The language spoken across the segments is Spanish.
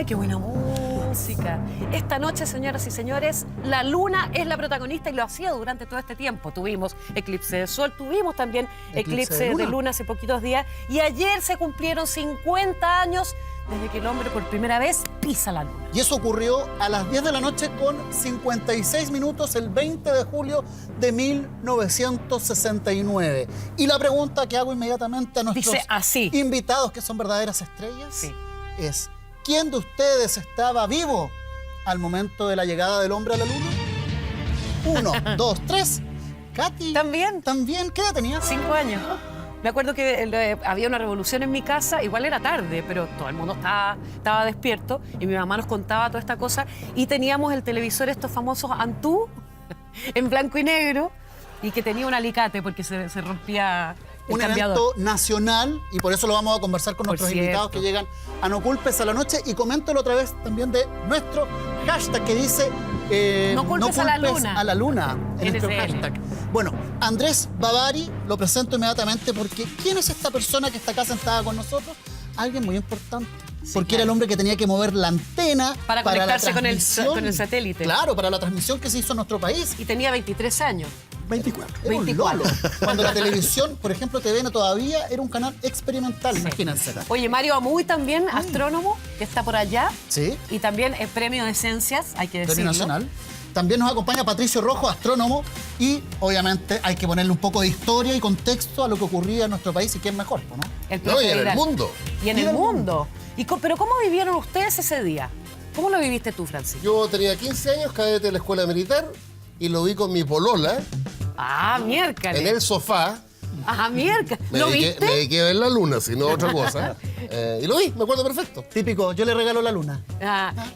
¡Ay, qué buena música! Esta noche, señoras y señores, la luna es la protagonista y lo ha sido durante todo este tiempo. Tuvimos eclipse de sol, tuvimos también eclipse de luna hace poquitos días y ayer se cumplieron 50 años desde que el hombre por primera vez pisa la luna. Y eso ocurrió a las 10 de la noche con 56 minutos el 20 de julio de 1969. Y la pregunta que hago inmediatamente a nuestros invitados, que son verdaderas estrellas, es: ¿quién de ustedes estaba vivo al momento de la llegada del hombre a la luna? 1, 2, 3. Katy. ¿También? ¿También? ¿Qué edad tenías? 5 años. Me acuerdo que había una revolución en mi casa, igual era tarde, pero todo el mundo estaba despierto y mi mamá nos contaba toda esta cosa y teníamos el televisor, estos famosos Antú, en blanco y negro, y que tenía un alicate porque se rompía el cambiador. Evento nacional, y por eso lo vamos a conversar con nuestros invitados que llegan a No Culpes a la Noche. Y coméntalo otra vez también de nuestro hashtag que dice No culpes a la luna. En nuestro hashtag. Bueno, Andrés Bavari, lo presento inmediatamente porque ¿quién es esta persona que está acá sentada con nosotros? Alguien muy importante. Porque era el hombre que tenía que mover la antena para conectarse con el satélite. Claro, para la transmisión que se hizo en nuestro país. Y tenía 23 años. 24. 24. Cuando la televisión, por ejemplo, TVN todavía era un canal experimental, imagínense. Oye, Mario Amuy también, astrónomo, que está por allá. Sí. Y también el premio de ciencias, hay que decirlo. Premio nacional. También nos acompaña Patricio Rojo, astrónomo, y obviamente hay que ponerle un poco de historia y contexto a lo que ocurría en nuestro país y quién mejor, ¿no? Y en el mundo. Y en el mundo. Pero ¿cómo vivieron ustedes ese día? ¿Cómo lo viviste tú, Francisco? Yo tenía 15 años, cadete de la escuela militar, y lo vi con mi polola. Ah, miércoles. En el sofá. Ajá, miércoles. ¿Lo viste? Me dediqué a ver la luna, si no otra cosa. Y lo vi, me acuerdo perfecto. Típico, yo le regalo la luna.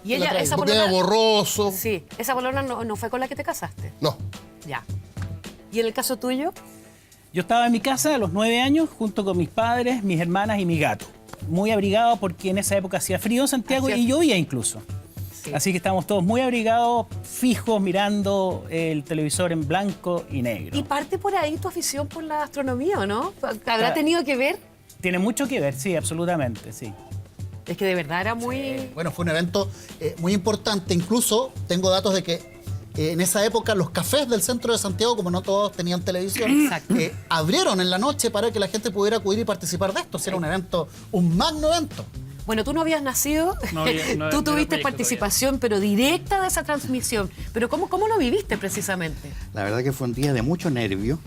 Y ella, esa porque era borroso. Sí, esa polona no fue con la que te casaste. No. Ya. ¿Y en el caso tuyo? Yo estaba en mi casa a los 9 años junto con mis padres, mis hermanas y mi gato. Muy abrigado porque en esa época hacía frío en Santiago y llovía incluso. Sí. Así que estábamos todos muy abrigados, fijos, mirando el televisor en blanco y negro. Y parte por ahí tu afición por la astronomía, ¿o no? ¿Habrá tenido que ver? Tiene mucho que ver, sí, absolutamente, sí. Es que de verdad era muy... Bueno, fue un evento muy importante. Incluso tengo datos de que en esa época los cafés del centro de Santiago, como no todos tenían televisión, abrieron en la noche para que la gente pudiera acudir y participar de esto. Era un evento, un magno evento. Bueno, tú no habías nacido, tú tuviste participación, pero directa de esa transmisión. Pero ¿cómo lo viviste precisamente? La verdad que fue un día de mucho nervio,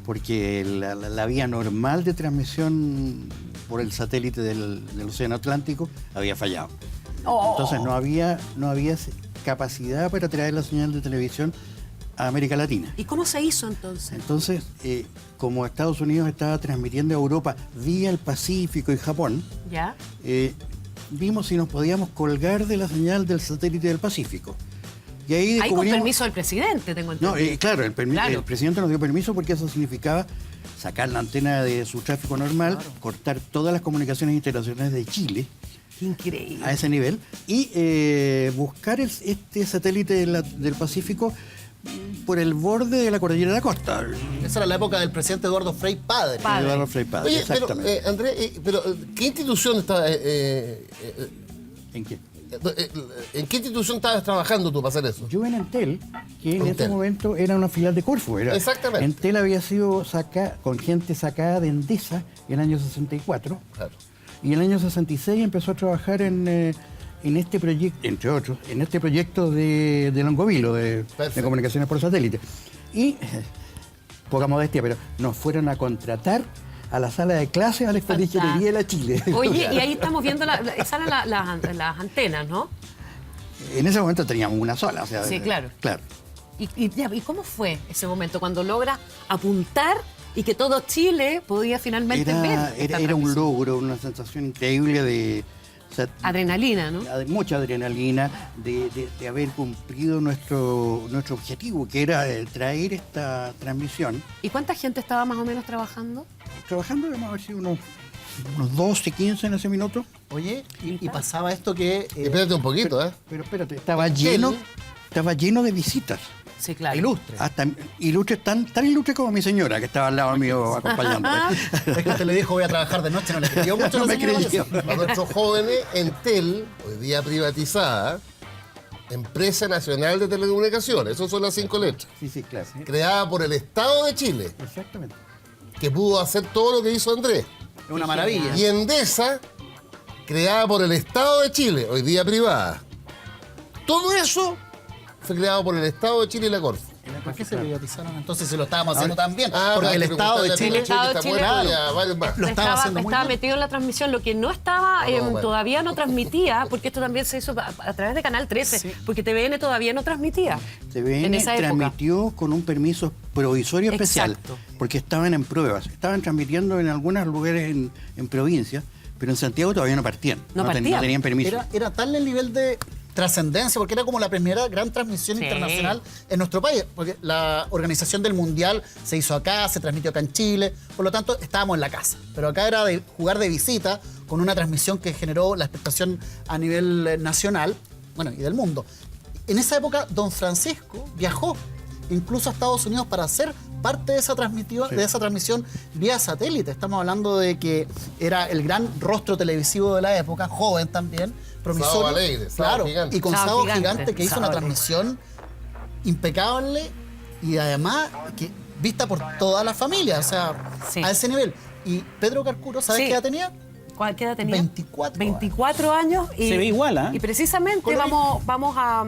porque la vía normal de transmisión por el satélite del Océano Atlántico había fallado. Entonces no había capacidad para traer la señal de televisión a América Latina. ¿Y cómo se hizo entonces? Entonces, como Estados Unidos estaba transmitiendo a Europa vía el Pacífico y Japón, vimos si nos podíamos colgar de la señal del satélite del Pacífico. Y ahí con permiso del presidente, tengo entendido. No, claro, el presidente nos dio permiso porque eso significaba sacar la antena de su tráfico normal, cortar todas las comunicaciones internacionales de Chile. Increíble. A ese nivel. Y buscar este satélite del Pacífico por el borde de la cordillera de la costa. Esa era la época del presidente Eduardo Frei Padre. Eduardo Frei Padre, oye, exactamente. Pero, Andrés, ¿qué institución está... ¿En qué? ¿En qué institución estabas trabajando tú para hacer eso? Yo en Entel, que en ese momento era una filial de Corfo. Exactamente. Entel había sido con gente sacada de Endesa en el año 64. Claro. Y en el año 66 empezó a trabajar en este proyecto, entre otros, en este proyecto de Longovilo, de comunicaciones por satélite. Y, poca modestia, pero nos fueron a contratar a la sala de clases a la Escuela de Ingeniería de la Chile. Oye, y ahí estamos viendo salen las antenas, ¿no? En ese momento teníamos una sola. O sea, sí, claro. ¿Y cómo fue ese momento cuando logras apuntar y que todo Chile podía finalmente ver? Era un logro, una sensación increíble de... adrenalina, ¿no? Mucha adrenalina, de haber cumplido nuestro objetivo, que era traer esta transmisión. ¿Y cuánta gente estaba más o menos trabajando? Trabajando debemos haber sido unos 12, 15 en ese minuto. Oye, y pasaba esto que... Espérate un poquito, Pero espérate, estaba lleno de visitas. Sí, claro. Ilustre. Hasta ilustre, tan ilustre como mi señora, que estaba al lado mío acompañándome. Es que usted le dijo, voy a trabajar de noche, no le creyó mucho. No me creyó. A nuestros jóvenes, Entel, hoy día privatizada, Empresa Nacional de Telecomunicaciones, esas son las 5 letras. Sí, claro. Creada por el Estado de Chile, Exactamente. que pudo hacer todo lo que hizo Andrés. Es una maravilla. Y Endesa, creada por el Estado de Chile, hoy día privada. Todo eso fue creado por el Estado de Chile y la Corfo. ¿Por qué se privatizaron entonces si lo estábamos haciendo tan bien? Ah, Porque el pero Estado de preguntarle Chile... a Pinochet, que está muerto, y a varios más. Lo estaba haciendo muy estaba bien. metido en la transmisión, lo que no estaba, bueno. todavía no transmitía, porque esto también se hizo a través de Canal 13, Sí. porque TVN todavía no transmitía. TVN en esa época. transmitió con un permiso provisorio especial, Exacto. porque estaban en pruebas. Estaban transmitiendo en algunos lugares en provincia, pero en Santiago todavía no partían. No No partían. tenían permiso. Era tal el nivel de trascendencia, porque era como la primera gran transmisión Sí. internacional en nuestro país, porque la organización del Mundial se hizo acá, se transmitió acá en Chile, por lo tanto estábamos en la casa. Pero acá era de jugar de visita con una transmisión que generó la expectación a nivel nacional, bueno, y del mundo. En esa época, don Francisco viajó incluso a Estados Unidos para ser parte de esa transmisión vía satélite. Estamos hablando de que era el gran rostro televisivo de la época, joven también, promisorio. Sábado Alegre, Sábado claro, Gigante. y con Sábado Sábado Gigante. Gigante, que hizo Sábado una Alegre. transmisión impecable y además que vista por toda la familia, o sea, Sí. a ese nivel. Y Pedro Carcuro, ¿sabes Sí. qué edad tenía? ¿Qué edad tenía? 24 años. Y, Se ve igual, ¿ah? Y precisamente Colorito. vamos a...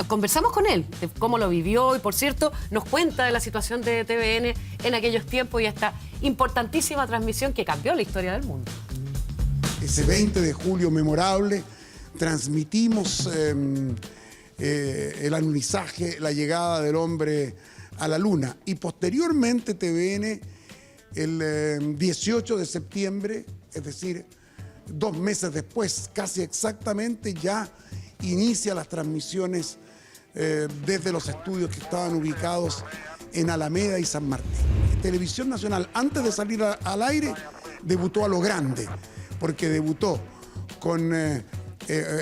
Conversamos con él de cómo lo vivió y, por cierto, nos cuenta de la situación de TVN en aquellos tiempos y esta importantísima transmisión que cambió la historia del mundo. Ese 20 de julio memorable transmitimos el alunizaje, la llegada del hombre a la luna. Y posteriormente TVN, el 18 de septiembre, es decir, 2 meses después, casi exactamente, ya inicia las transmisiones desde los estudios que estaban ubicados en Alameda y San Martín. Televisión Nacional, antes de salir al aire, debutó a lo grande, porque debutó con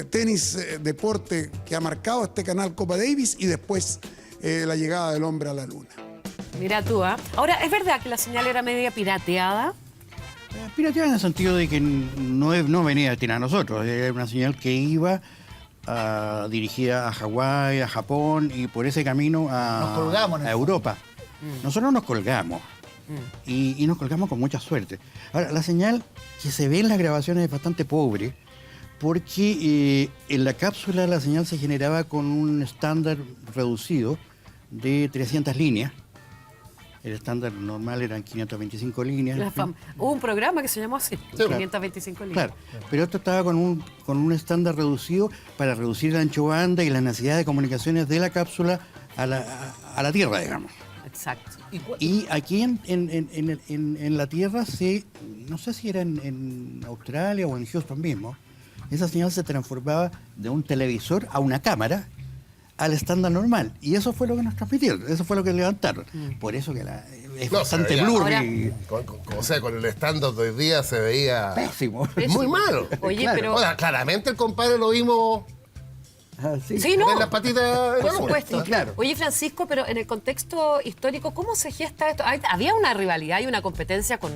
tenis, deporte que ha marcado este canal Copa Davis, y después la llegada del hombre a la luna. Mira tú, ¿ah? Ahora, ¿es verdad que la señal era media pirateada? Pirateada en el sentido de que no venía a tirar a nosotros, era una señal que iba dirigida a Hawái, a Japón, y por ese camino Nos colgamos en el a Europa. Nosotros nos colgamos, y nos colgamos con mucha suerte. Ahora, la señal que se ve en las grabaciones es bastante pobre, porque en la cápsula la señal se generaba con un estándar reducido de 300 líneas. El estándar normal eran 525 líneas. Hubo un programa que se llamó así, 525 líneas. Claro, pero esto estaba con un estándar reducido para reducir el ancho banda y la necesidad de comunicaciones de la cápsula a la Tierra, digamos. Exacto. Y aquí en la Tierra, no sé si era en Australia o en Houston mismo, esa señal se transformaba de un televisor a una cámara al estándar normal. Y eso fue lo que nos transmitieron, eso fue lo que levantaron. Por eso que es bastante blurry. O sea, con el estándar de hoy día se veía Pésimo. muy malo. Oye, Claro. pero... Ahora, claramente el compadre lo vimos Sí, no. en las patitas de Por la luna. supuesto. claro. Oye, Francisco, pero en el contexto histórico, ¿cómo se gesta esto? Había una rivalidad y una competencia con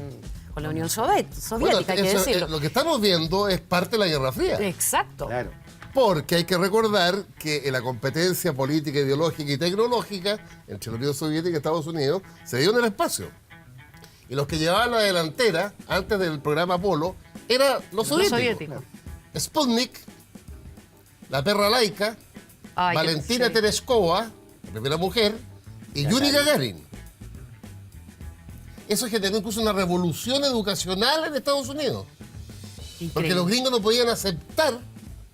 la Unión Soviética, Bueno, hay que eso, decirlo. lo que estamos viendo es parte de la Guerra Fría. Exacto. Claro. Porque hay que recordar que en la competencia política, ideológica y tecnológica entre la Unión Soviética y Estados Unidos se dio en el espacio. Y los que llevaban la delantera antes del programa Apolo eran los soviéticos. Sputnik, la perra laica, Ay, Valentina sí. Tereshkova, la primera mujer, y Yuri Gagarin. Eso generó incluso una revolución educacional en Estados Unidos. Porque Increíble. los gringos no podían aceptar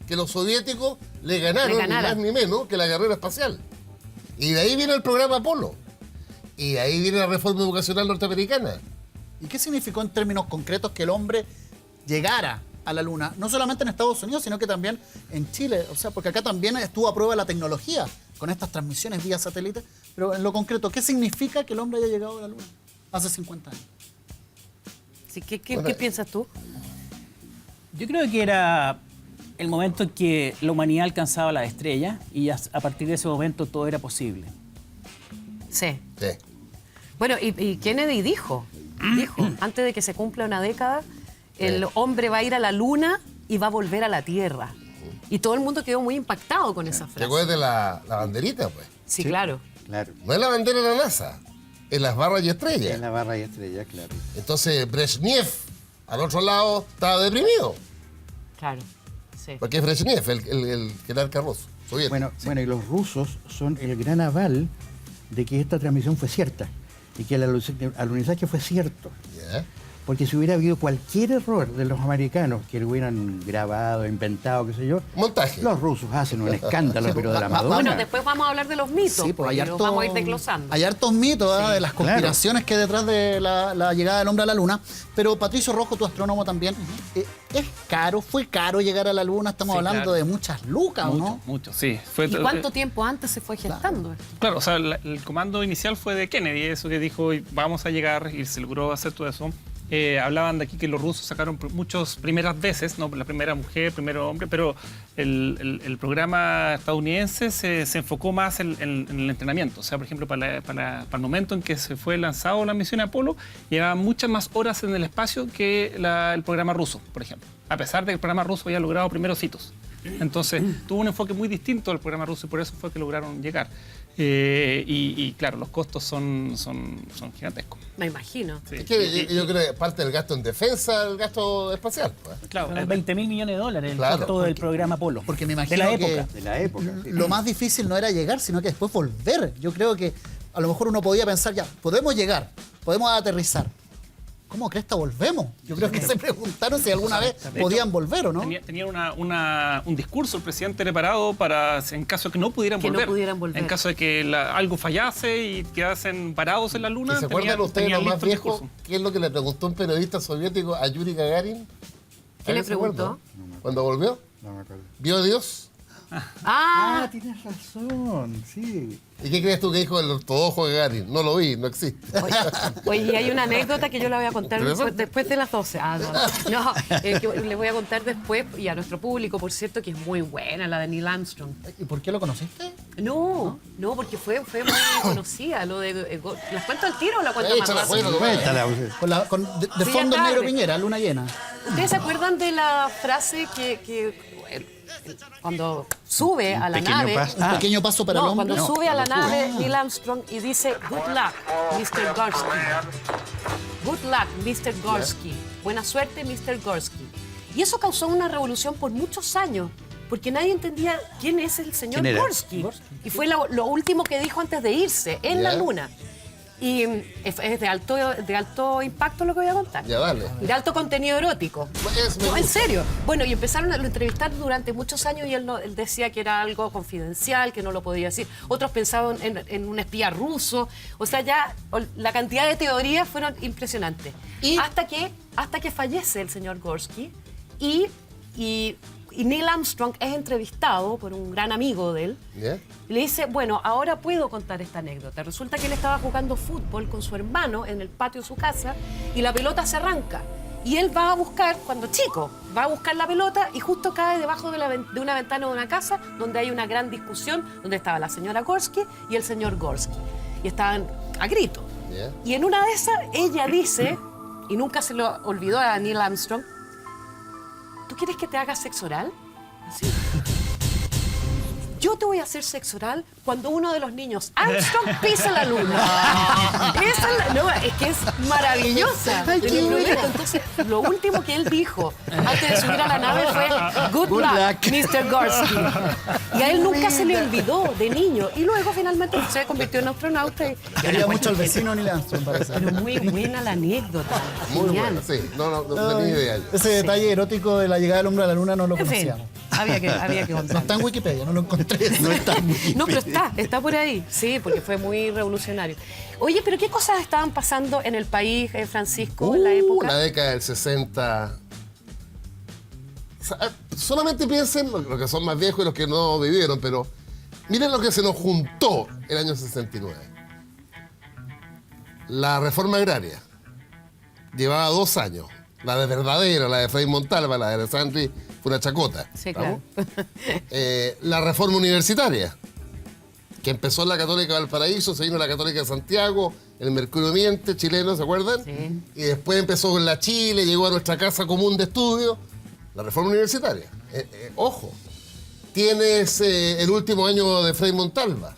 que los soviéticos le ganaron, ni más ni menos, que la carrera espacial. Y de ahí viene el programa Apolo. Y de ahí viene la reforma educacional norteamericana. ¿Y qué significó en términos concretos que el hombre llegara a la Luna? No solamente en Estados Unidos, sino que también en Chile. O sea, porque acá también estuvo a prueba la tecnología con estas transmisiones vía satélite. Pero en lo concreto, ¿qué significa que el hombre haya llegado a la Luna hace 50 años? Sí, ¿qué piensas tú? Yo creo que era el momento en que la humanidad alcanzaba la estrella y a partir de ese momento todo era posible. Sí. Sí. Bueno, y Kennedy dijo, antes de que se cumpla una década, el hombre va a ir a la luna y va a volver a la Tierra. Y todo el mundo quedó muy impactado con esa frase. ¿Te acuerdas de la banderita, pues? Sí, claro. Claro. No es la bandera de la NASA, es las barras y estrellas. Es la barra y estrella, claro. Entonces, Brezhnev, al otro lado, estaba deprimido. Claro, sí. Porque es Brezhnev, el jerarca ruso, soviético. Bueno, y los rusos son el gran aval de que esta transmisión fue cierta y que el alunizaje fue cierto. ¿Ya? Porque si hubiera habido cualquier error de los americanos que lo hubieran grabado, inventado, qué sé yo, Montaje. los rusos hacen un escándalo, pero de la Madonna. Bueno, después vamos a hablar de los mitos, Sí, pues porque los vamos a ir desglosando. Hay hartos mitos de las conspiraciones que hay detrás de la llegada del hombre a la luna. Pero Patricio Rojo, tu astrónomo también, ¿es caro? ¿Fue caro llegar a la luna? Estamos hablando de muchas lucas, ¿no? Mucho, sí. ¿Y cuánto tiempo antes se fue gestando esto? Claro, o sea, el comando inicial fue de Kennedy, eso que dijo, vamos a llegar, y se logró hacer todo eso. Hablaban de aquí que los rusos sacaron muchas primeras veces, ¿no? La primera mujer, primero hombre, pero el programa estadounidense se enfocó más en el entrenamiento. O sea, por ejemplo, para el momento en que se fue lanzado la misión Apolo, llevaban muchas más horas en el espacio que el programa ruso, por ejemplo. A pesar de que el programa ruso había logrado primeros hitos. Entonces, tuvo un enfoque muy distinto al programa ruso y por eso fue que lograron llegar. Y claro, los costos son gigantescos. Me imagino. Sí. Es que yo creo que parte del gasto en defensa, el gasto espacial. Pues. Claro, Fueron 20.000 millones de dólares el Claro, costo del programa Apolo. Porque me imagino de la que época. De la época. Sí. lo más difícil no era llegar, sino que después volver. Yo creo que a lo mejor uno podía pensar, ya, podemos llegar, podemos aterrizar. ¿Cómo cresta volvemos? Yo creo que se preguntaron si alguna vez podían volver o no. Tenía un discurso el presidente preparado para, en caso de que no pudieran volver. En caso de que algo fallase y quedasen parados en la luna. ¿Y se acuerdan ustedes, tenían los más listo el viejos, discurso. qué es lo que le preguntó un periodista soviético a Yuri Gagarin? ¿Qué le ¿Se acuerdan? preguntó? Cuando volvió, No me acuerdo. ¿vio a Dios? Ah, Tienes razón, sí. ¿Y qué crees tú que dijo el ortodoxo Gagarin? No lo vi, no existe. oye, y hay una anécdota que yo la voy a contar después de las 12. Ah, no, que le voy a contar después, y a nuestro público, por cierto, que es muy buena, la de Neil Armstrong. ¿Y por qué lo conociste? No, porque fue muy conocida. Lo de, ¿las cuento al tiro o la cuento más Échala, rápido? Cuéntala. De Sí, fondo ya negro tarde. Piñera, luna llena. ¿Ustedes se acuerdan de la frase que cuando sube a la pequeño nave... paso. Un pequeño paso para el hombre. cuando sube a la nave Neil Armstrong y dice, good luck, Mr. Gorsky. Good luck, Mr. Gorsky. Buena suerte, Mr. Gorsky. Y eso causó una revolución por muchos años, porque nadie entendía quién es el señor ¿Quién era? Gorsky. Y fue lo último que dijo antes de irse, en la Ya. luna. Y es de alto impacto lo que voy a contar. Ya, dale. De alto contenido erótico. Es- me No, en gusta. serio. Bueno, y empezaron a lo entrevistar durante muchos años y él decía que era algo confidencial, que no lo podía decir. Otros pensaban en un espía ruso. O sea, ya la cantidad de teorías fueron impresionantes. Y- Hasta que fallece el señor Gorsky y Neil Armstrong es entrevistado por un gran amigo de él. ¿Ya? Y le dice, bueno, ahora puedo contar esta anécdota. Resulta que él estaba jugando fútbol con su hermano en el patio de su casa y la pelota se arranca. Y él va a buscar, cuando chico, va a buscar la pelota y justo cae debajo de una ventana de una casa donde hay una gran discusión, donde estaba la señora Gorsky y el señor Gorsky. Y estaban a grito. ¿Ya? Y en una de esas, ella dice, y nunca se lo olvidó a Neil Armstrong, ¿tú quieres que te haga sexo oral? Así. Yo te voy a hacer sexo oral cuando uno de los niños Armstrong pisa la luna. Es que es maravillosa. Entonces, lo último que él dijo antes de subir a la nave fue Good luck, Mr. Gorsky. Y a él nunca se le olvidó de niño. Y luego finalmente se convirtió en astronauta. Quería mucho al vecino Neil Armstrong, parece. Pero muy buena la anécdota. Muy Genial. bueno, sí. No tenía idea. yo. Ese detalle erótico de la llegada del hombre a la luna no lo En fin, conocíamos. había que No contar. está en Wikipedia, no lo encontré. No está muy No, pero está por ahí, sí, porque fue muy revolucionario. Oye, pero ¿qué cosas estaban pasando en el país, Francisco, en la época? La década del 60. O sea, solamente piensen los que son más viejos y los que no vivieron, pero miren lo que se nos juntó el año 69. La reforma agraria llevaba 2 años. La de verdadera, la de Frei Montalva, la de Alessandri, fue una chacota. Sí, claro. La reforma universitaria, que empezó en la Católica de Valparaíso, se vino a la Católica de Santiago, el Mercurio Miente chileno, ¿se acuerdan? Sí. Y después empezó en la Chile, llegó a nuestra casa común de estudio, la reforma universitaria. Ojo, tienes el último año de Frei Montalva,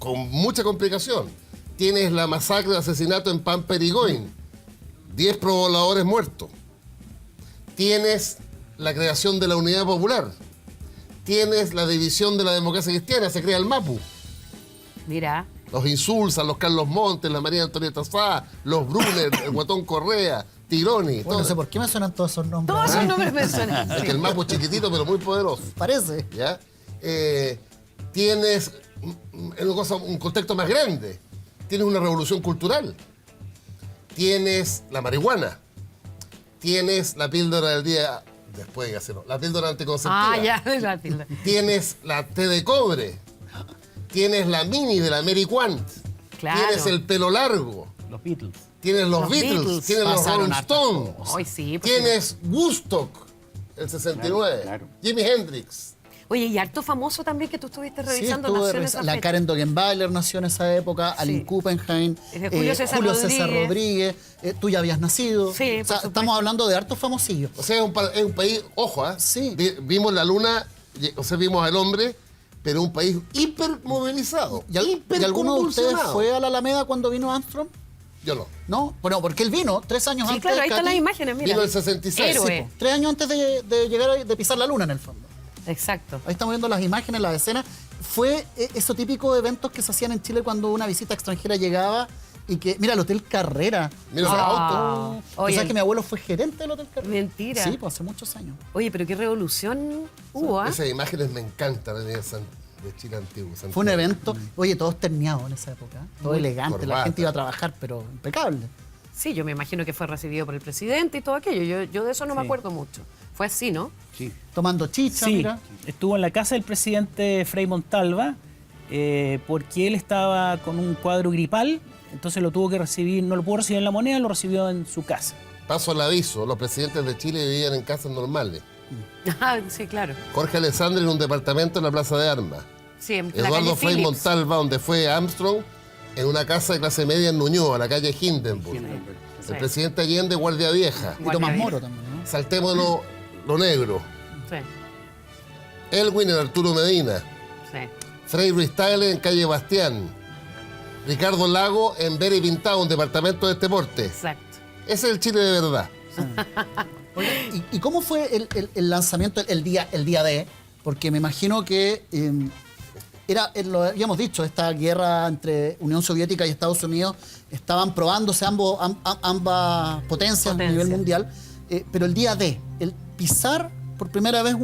con mucha complicación. Tienes la masacre de asesinato en Pamperigoin, 10 pobladores muertos. Tienes la creación de la Unidad Popular. Tienes la división de la democracia cristiana, se crea el MAPU. Mira. Los Insulzas, los Carlos Montes, la María Antonieta Sá, los Brunner, el Guatón Correa, Tironi. Bueno, no sé por qué me suenan todos esos nombres. Todos esos nombres me suenan. Es que el MAPU es chiquitito, pero muy poderoso. Parece. ¿Ya? Tienes un contexto más grande. Tienes una revolución cultural. Tienes la marihuana. Tienes la píldora del día... Después de hacerlo. La píldora anticonceptiva. Ah, ya, la píldora. Tienes la té de cobre. Tienes la mini de la Mary Quant. Claro. Tienes el pelo largo. Los Beatles. Tienes los Beatles. Tienes los Rolling Stones. Ay, sí, pues Tienes Woodstock, el 69. Claro. Jimi Hendrix. Oye, y harto famoso también que tú estuviste revisando. estuve nació en esa la fecha. Karen Dogenbailer nació en esa época, Aline Kuppenheim, Julio César Rodríguez, tú ya habías nacido. Sí, O sea, por estamos hablando de hartos famosillos. O sea, es un país, ojo, Sí. Vimos la luna, o sea, vimos al hombre, pero un país hipermovilizado. ¿Y alguno de ustedes fue a la Alameda cuando vino Armstrong? Yo no. No, bueno, porque él vino 3 años Sí, antes. claro, ahí están Katy. las imágenes, mira. Vino el 66. Héroe. 3 años antes de llegar de pisar la luna, en el fondo. Exacto. Ahí estamos viendo las imágenes, las escenas. Fue eso típico de eventos que se hacían en Chile cuando una visita extranjera llegaba y que, mira, el Hotel Carrera. Mira esos autos. ¿Tú Oye, sabes que mi abuelo fue gerente del Hotel Carrera? Mentira. Sí, pues hace muchos años. Oye, pero qué revolución hubo, ¿ah? Esas imágenes me encantan de Chile antiguo. Santiago. Fue un evento, oye, todos terneados en esa época, todo elegante, corbata. la gente iba a trabajar, pero impecable. Sí, yo me imagino que fue recibido por el presidente y todo aquello. Yo de eso no me acuerdo mucho. Fue así, ¿no? Sí. Tomando chicha, Sí, mira. estuvo en la casa del presidente Frei Montalva porque él estaba con un cuadro gripal, entonces lo tuvo que recibir, no lo pudo recibir en La Moneda, lo recibió en su casa. Paso al aviso, los presidentes de Chile vivían en casas normales. Ah, sí, claro. Jorge Alessandri en un departamento en la Plaza de Armas. Sí, en la Eduardo calle Frei Phillips. Montalva, donde fue Armstrong, en una casa de clase media en Ñuñoa, la calle Hindenburg. Sí. El presidente Allende, Guardia Vieja. Y Guardia Tomás Vieja. Moro también, ¿no? Saltémonos lo negro. Sí, Elwin en Arturo Medina. sí. Frei Ruiz Tagle en calle Bastián. Ricardo Lago en Vera y Pintado, un departamento de este porte. Exacto. Ese es el Chile de verdad. Oye, ¿y cómo fue el lanzamiento el día D? Porque me imagino que lo habíamos dicho, esta guerra entre Unión Soviética y Estados Unidos estaban probándose ambas potencias a nivel mundial, pero el día D, el pisar por primera vez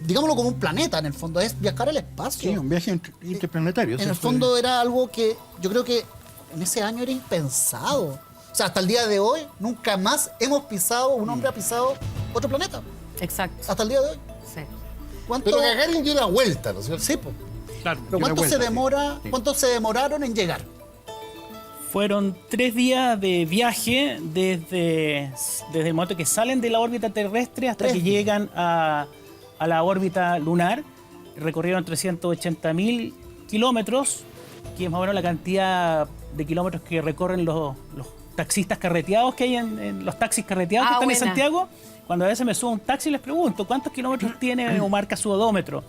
digámoslo como un planeta en el fondo, es viajar al espacio. Sí, un viaje interplanetario. En el fondo era algo que yo creo que en ese año era impensado. O sea, hasta el día de hoy, nunca más un hombre ha pisado otro planeta. Exacto. Hasta el día de hoy. Sí. ¿Cuánto? Pero Gagarin dio una vuelta, ¿no es cierto? Sí, pues. Claro. Pero una ¿cuánto vuelta, se demora? sí. ¿Cuánto se demoraron en llegar? Fueron 3 días de viaje desde el momento que salen de la órbita terrestre hasta 3 que días. llegan a la órbita lunar. Recorrieron 380.000 kilómetros, que es más o menos la cantidad de kilómetros que recorren los taxistas carreteados que hay en los taxis carreteados que están buena. en Santiago. Cuando a veces me subo a un taxi les pregunto, ¿cuántos kilómetros tiene o marca su odómetro?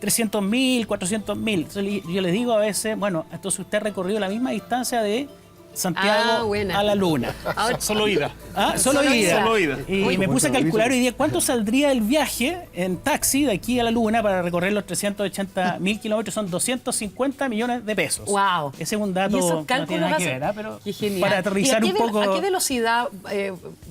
300.000, 400.000. Entonces yo les digo a veces, bueno, entonces usted ha recorrido la misma distancia de Santiago buena. a la Luna. Ahora, Solo ida. Ah, solo Solo ida. ida. Solo ida. Y me puse a calcular hoy día cuánto saldría el viaje en taxi de aquí a la Luna para recorrer los 380.000 kilómetros. Son 250 millones de pesos. Wow. Ese es un y dato esos que no tiene cálculos nada que hacen- ver, ¿ah? Pero Qué genial. para aterrizar ¿Y un poco... ¿A qué velocidad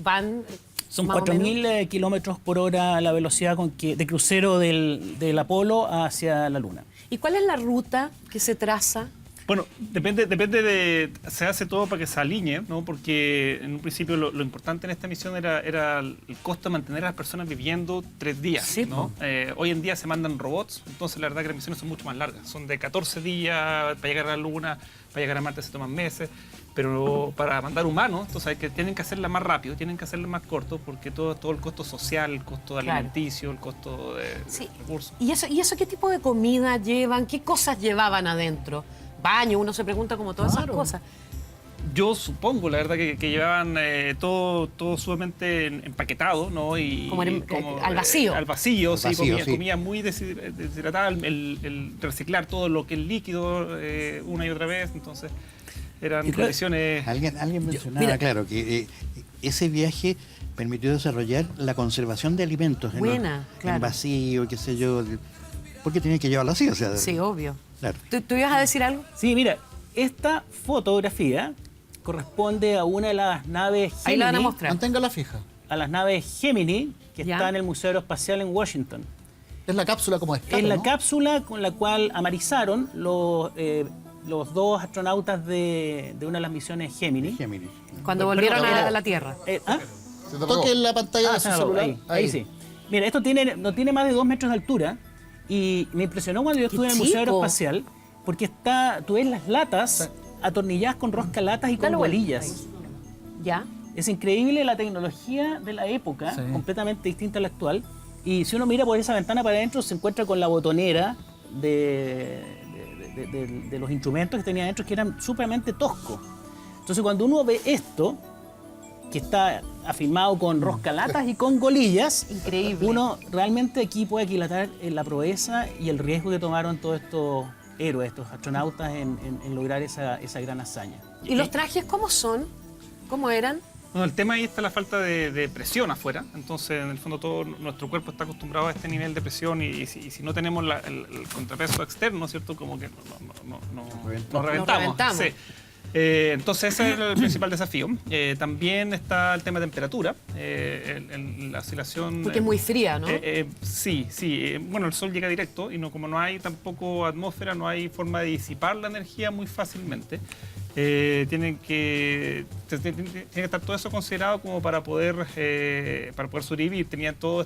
van? Son más o menos? 4.000 kilómetros por hora la velocidad de crucero del Apolo hacia la Luna. ¿Y cuál es la ruta que se traza? Bueno, depende de... Se hace todo para que se alinee, ¿no? Porque en un principio lo importante en esta misión era el costo de mantener a las personas viviendo 3 días, Sí, ¿no? Hoy en día se mandan robots, entonces la verdad que las misiones son mucho más largas. Son de 14 días para llegar a la Luna, para llegar a Marte se toman meses. pero para mandar humanos, entonces tienen que hacerla más rápido, tienen que hacerla más corto, porque todo el costo social, el costo alimenticio, el costo de recursos. ¿Y eso qué tipo de comida llevan? ¿Qué cosas llevaban adentro? Baño, uno se pregunta como todas esas cosas. Yo supongo, la verdad, que llevaban todo sumamente empaquetado, ¿no? Y como al vacío. Al vacío, sí, comida muy deshidratada, el reciclar todo lo que es líquido una y otra vez, entonces eran condiciones... Alguien mencionaba, claro, que ese viaje permitió desarrollar la conservación de alimentos en vacío, qué sé yo, porque tenía que llevarlo así, o sea... Sí, obvio. Claro. ¿Tú ibas a decir algo? Sí, mira, esta fotografía corresponde a una de las naves Gemini. Ahí la van a mostrar. Manténgala fija. A las naves Gemini, que está en el Museo Aeroespacial en Washington. Es la cápsula como escape, Es la cápsula con la cual amarizaron los 2 astronautas de una de las misiones Gemini. Cuando volvieron a la Tierra. Toquen la pantalla de su celular. Ahí sí. Mira, esto no tiene más de 2 metros de altura. Y me impresionó cuando yo estuve en el Museo Aeroespacial, porque tú ves las latas atornilladas con roscalatas y con bolillas. ¿Ya? Es increíble la tecnología de la época, completamente distinta a la actual. Y si uno mira por esa ventana para adentro, se encuentra con la botonera de los instrumentos que tenía adentro, que eran súperamente toscos. Entonces, cuando uno ve esto, que está afirmado con roscalatas y con golillas, increíble. Uno realmente aquí puede aquilatar la proeza y el riesgo que tomaron todos estos héroes, estos astronautas en lograr esa gran hazaña. ¿Y los trajes cómo son? ¿Cómo eran? Bueno, el tema ahí está la falta de presión afuera, entonces en el fondo todo nuestro cuerpo está acostumbrado a este nivel de presión y si no tenemos el contrapeso externo, ¿cierto? Como que nos reventamos. Sí. Entonces ese es el principal desafío. También está el tema de temperatura, la oscilación... Porque es muy fría, ¿no? Sí. Bueno, el sol llega directo y como no hay tampoco atmósfera, no hay forma de disipar la energía muy fácilmente. Tiene que estar todo eso considerado como para poder sobrevivir. Tenía todo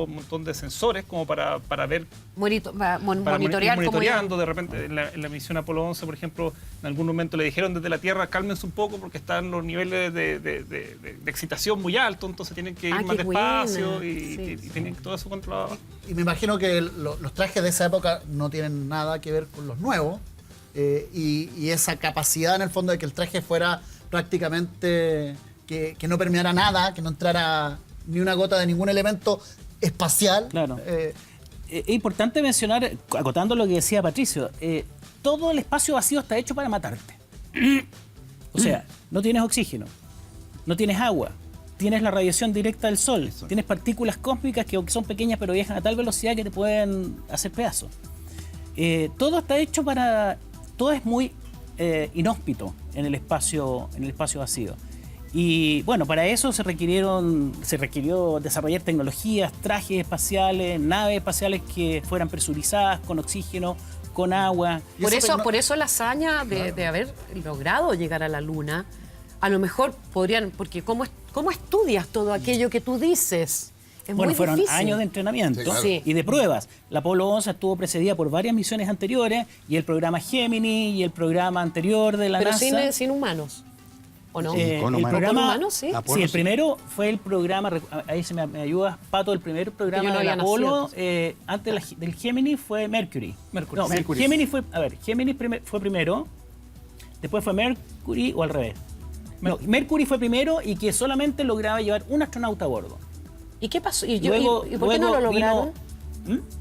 un montón de sensores como para ver... monitoreando. De repente, en la misión Apolo 11, por ejemplo, en algún momento le dijeron desde la Tierra, cálmense un poco porque están los niveles de excitación muy altos, entonces tienen que ir más despacio y tienen todo eso controlado. Y me imagino que los trajes de esa época no tienen nada que ver con los nuevos. Y esa capacidad en el fondo de que el traje fuera prácticamente que no permeara nada, que no entrara ni una gota de ningún elemento espacial. Claro. Es importante mencionar, acotando lo que decía Patricio, todo el espacio vacío está hecho para matarte. O sea, no tienes oxígeno, no tienes agua, tienes la radiación directa del sol, tienes partículas cósmicas que son pequeñas pero viajan a tal velocidad que te pueden hacer pedazos. Todo está hecho para... Todo es muy inhóspito en el espacio vacío. Y bueno, para eso se requirió desarrollar tecnologías, trajes espaciales, naves espaciales que fueran presurizadas, con oxígeno, con agua. Por eso la hazaña de haber logrado llegar a la Luna, a lo mejor podrían, porque ¿cómo estudias todo aquello que tú dices? Fueron difícil. años de entrenamiento y de pruebas. La Apolo 11 estuvo precedida por varias misiones anteriores y el programa Gemini y el programa anterior de la NASA. Pero sin humanos, ¿o no? Con el programa, humanos, sí. Sí, el primero fue el programa, ahí se me ayuda, Pato, el primer programa de Apolo, antes del Gemini fue Mercury. Gemini fue primero, después fue Mercury o al revés. Mercury fue primero y que solamente lograba llevar un astronauta a bordo. ¿Y qué pasó? ¿Y por qué no lo lograron?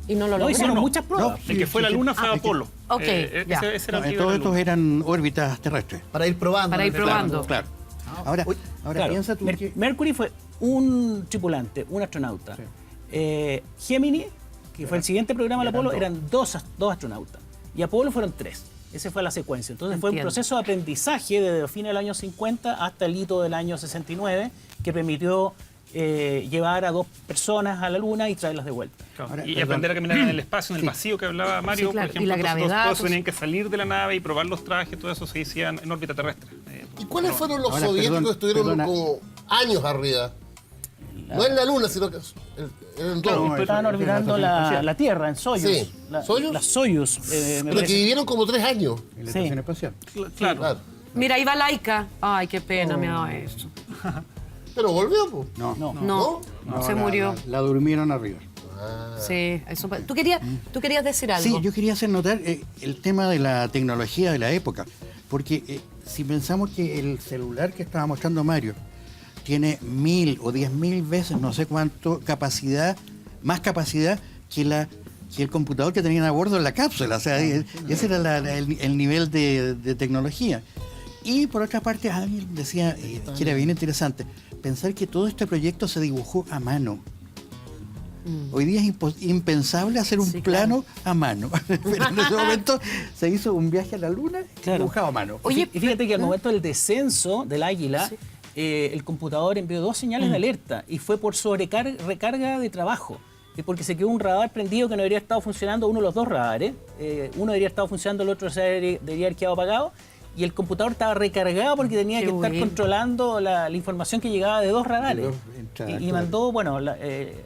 ¿Y no lo lograron? Hicieron muchas pruebas. El que fue la Luna fue Apolo. Ok, ya. Todos estos eran órbitas terrestres. Para ir probando. Claro. Ahora piensa tú que... Mercury fue un tripulante, un astronauta. Gemini, que fue el siguiente programa de Apolo, eran dos astronautas. Y Apolo fueron 3. Esa fue la secuencia. Entonces fue un proceso de aprendizaje desde fines del año 50 hasta el hito del año 69 que permitió llevar a 2 personas a la Luna y traerlas de vuelta. Claro. Y aprender a caminar en el espacio, en el vacío que hablaba Mario, claro. por ejemplo. Y la gravedad. Todos tenían que salir de la nave y probar los trajes, todo eso se hacía en órbita terrestre. ¿Y cuáles fueron los soviéticos que estuvieron como años arriba? No en la Luna, sino que en todo. Estaban orbitando la Tierra en Soyuz. Sí. ¿Soyuz? Las Soyuz. Pero que vivieron como 3 años. En la estación espacial. Claro. Mira, ahí va Laika. Ay, qué pena me ha dado eso. Pero volvió, pues. No, se murió. La durmieron arriba. Sí, eso. ¿Tú querías decir algo? Sí, yo quería hacer notar el tema de la tecnología de la época. Porque si pensamos que el celular que estaba mostrando Mario tiene 1000 o 10.000 veces, no sé cuánto, más capacidad que el computador que tenían a bordo en la cápsula. O sea, ese era el nivel de tecnología. Y por otra parte, alguien decía, que era bien interesante, pensar que todo este proyecto se dibujó a mano. Hoy día es impensable hacer un plano a mano. Pero en ese momento se hizo un viaje a la Luna dibujado a mano. Oye, y fíjate que al momento del descenso del Águila, el computador envió 2 señales de alerta y fue por recarga de trabajo. Porque se quedó un radar prendido que no debería estar funcionando, uno de los 2 radares. Uno debería estar funcionando, el otro debería haber quedado apagado. Y el computador estaba recargado porque tenía que estar controlando la información que llegaba de 2 radares. Y mandó,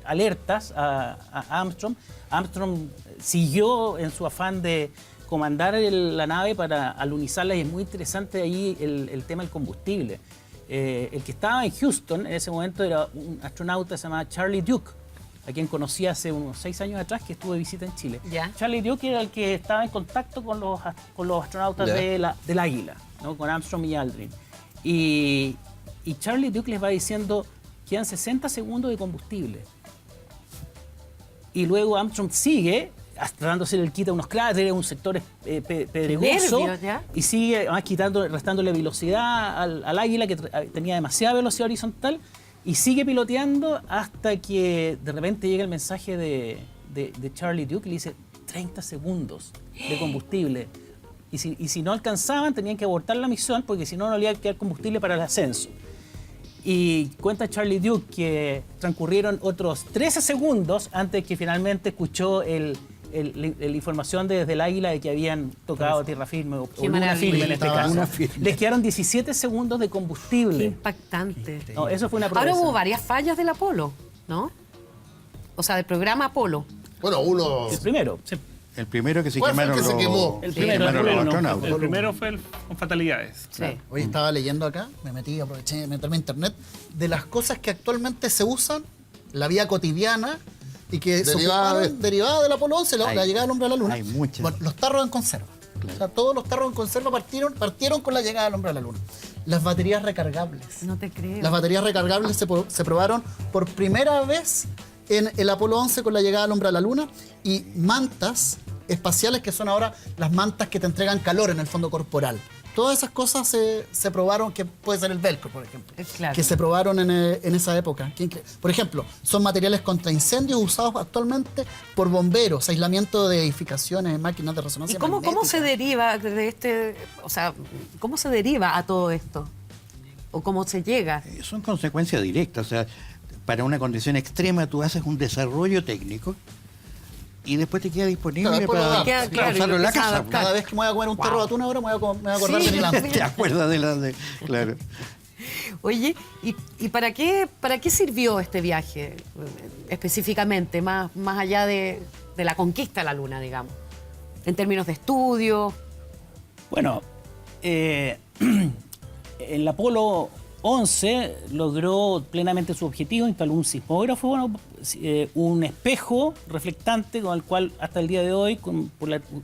alertas a Armstrong. Armstrong siguió en su afán de comandar la nave para alunizarla, y es muy interesante ahí el tema del combustible. El que estaba en Houston en ese momento era un astronauta que se llamaba Charlie Duke, a quien conocí hace unos 6 años atrás, que estuvo de visita en Chile. Charlie Duke era el que estaba en contacto con los astronautas del Águila, ¿no? Con Armstrong y Aldrin. Y Charlie Duke les va diciendo, quedan 60 segundos de combustible. Y luego Armstrong sigue tratando de hacer el quita unos cráteres, un sector pedregoso, y sigue restándole velocidad al Águila, que tenía demasiada velocidad horizontal, y sigue piloteando hasta que de repente llega el mensaje de Charlie Duke y le dice 30 segundos de combustible. Y si no alcanzaban, tenían que abortar la misión, porque si no, no le iba a quedar combustible para el ascenso. Y cuenta Charlie Duke que transcurrieron otros 13 segundos antes que finalmente escuchó la información desde el Águila de que habían tocado tierra firme o luna firme en este caso. Les quedaron 17 segundos de combustible. Qué impactante. No, eso fue una proeza. Ahora hubo varias fallas del Apolo, ¿no? O sea, del programa Apolo. Bueno, el primero. Sí. El primero que se ¿Cuál fue el quemaron que se quemó? El primero fue con fatalidades. Sí. Hoy estaba leyendo acá, aproveché de meterme a internet, de las cosas que actualmente se usan, la vida cotidiana, y que derivada del Apolo 11, la llegada del hombre a la Luna. Hay muchas. Bueno, los tarros en conserva. Claro. O sea, todos los tarros en conserva partieron con la llegada del hombre a la Luna. Las baterías recargables. No te creo. Las baterías recargables se probaron por primera vez en el Apolo 11 con la llegada del hombre a la Luna, y mantas espaciales, que son ahora las mantas que te entregan calor en el fondo corporal. Todas esas cosas se probaron, que puede ser el velcro, por ejemplo, que se probaron en esa época. Por ejemplo, son materiales contra incendios usados actualmente por bomberos, aislamiento de edificaciones, máquinas de resonancia magnética. ¿Y cómo se deriva de cómo se deriva a todo esto? ¿O cómo se llega? Son consecuencias directas. O sea, para una condición extrema tú haces un desarrollo técnico y después te queda disponible para usarlo en la casa. Cada vez que me voy a comer un tarro de atún ahora, me voy a acordar de Milán. ¿Te acuerdas claro. Oye, ¿y para qué sirvió este viaje específicamente, más allá de la conquista de la Luna, digamos? En términos de estudio. Bueno, el Apolo 11 logró plenamente su objetivo, instaló un sismógrafo, un espejo reflectante con el cual hasta el día de hoy,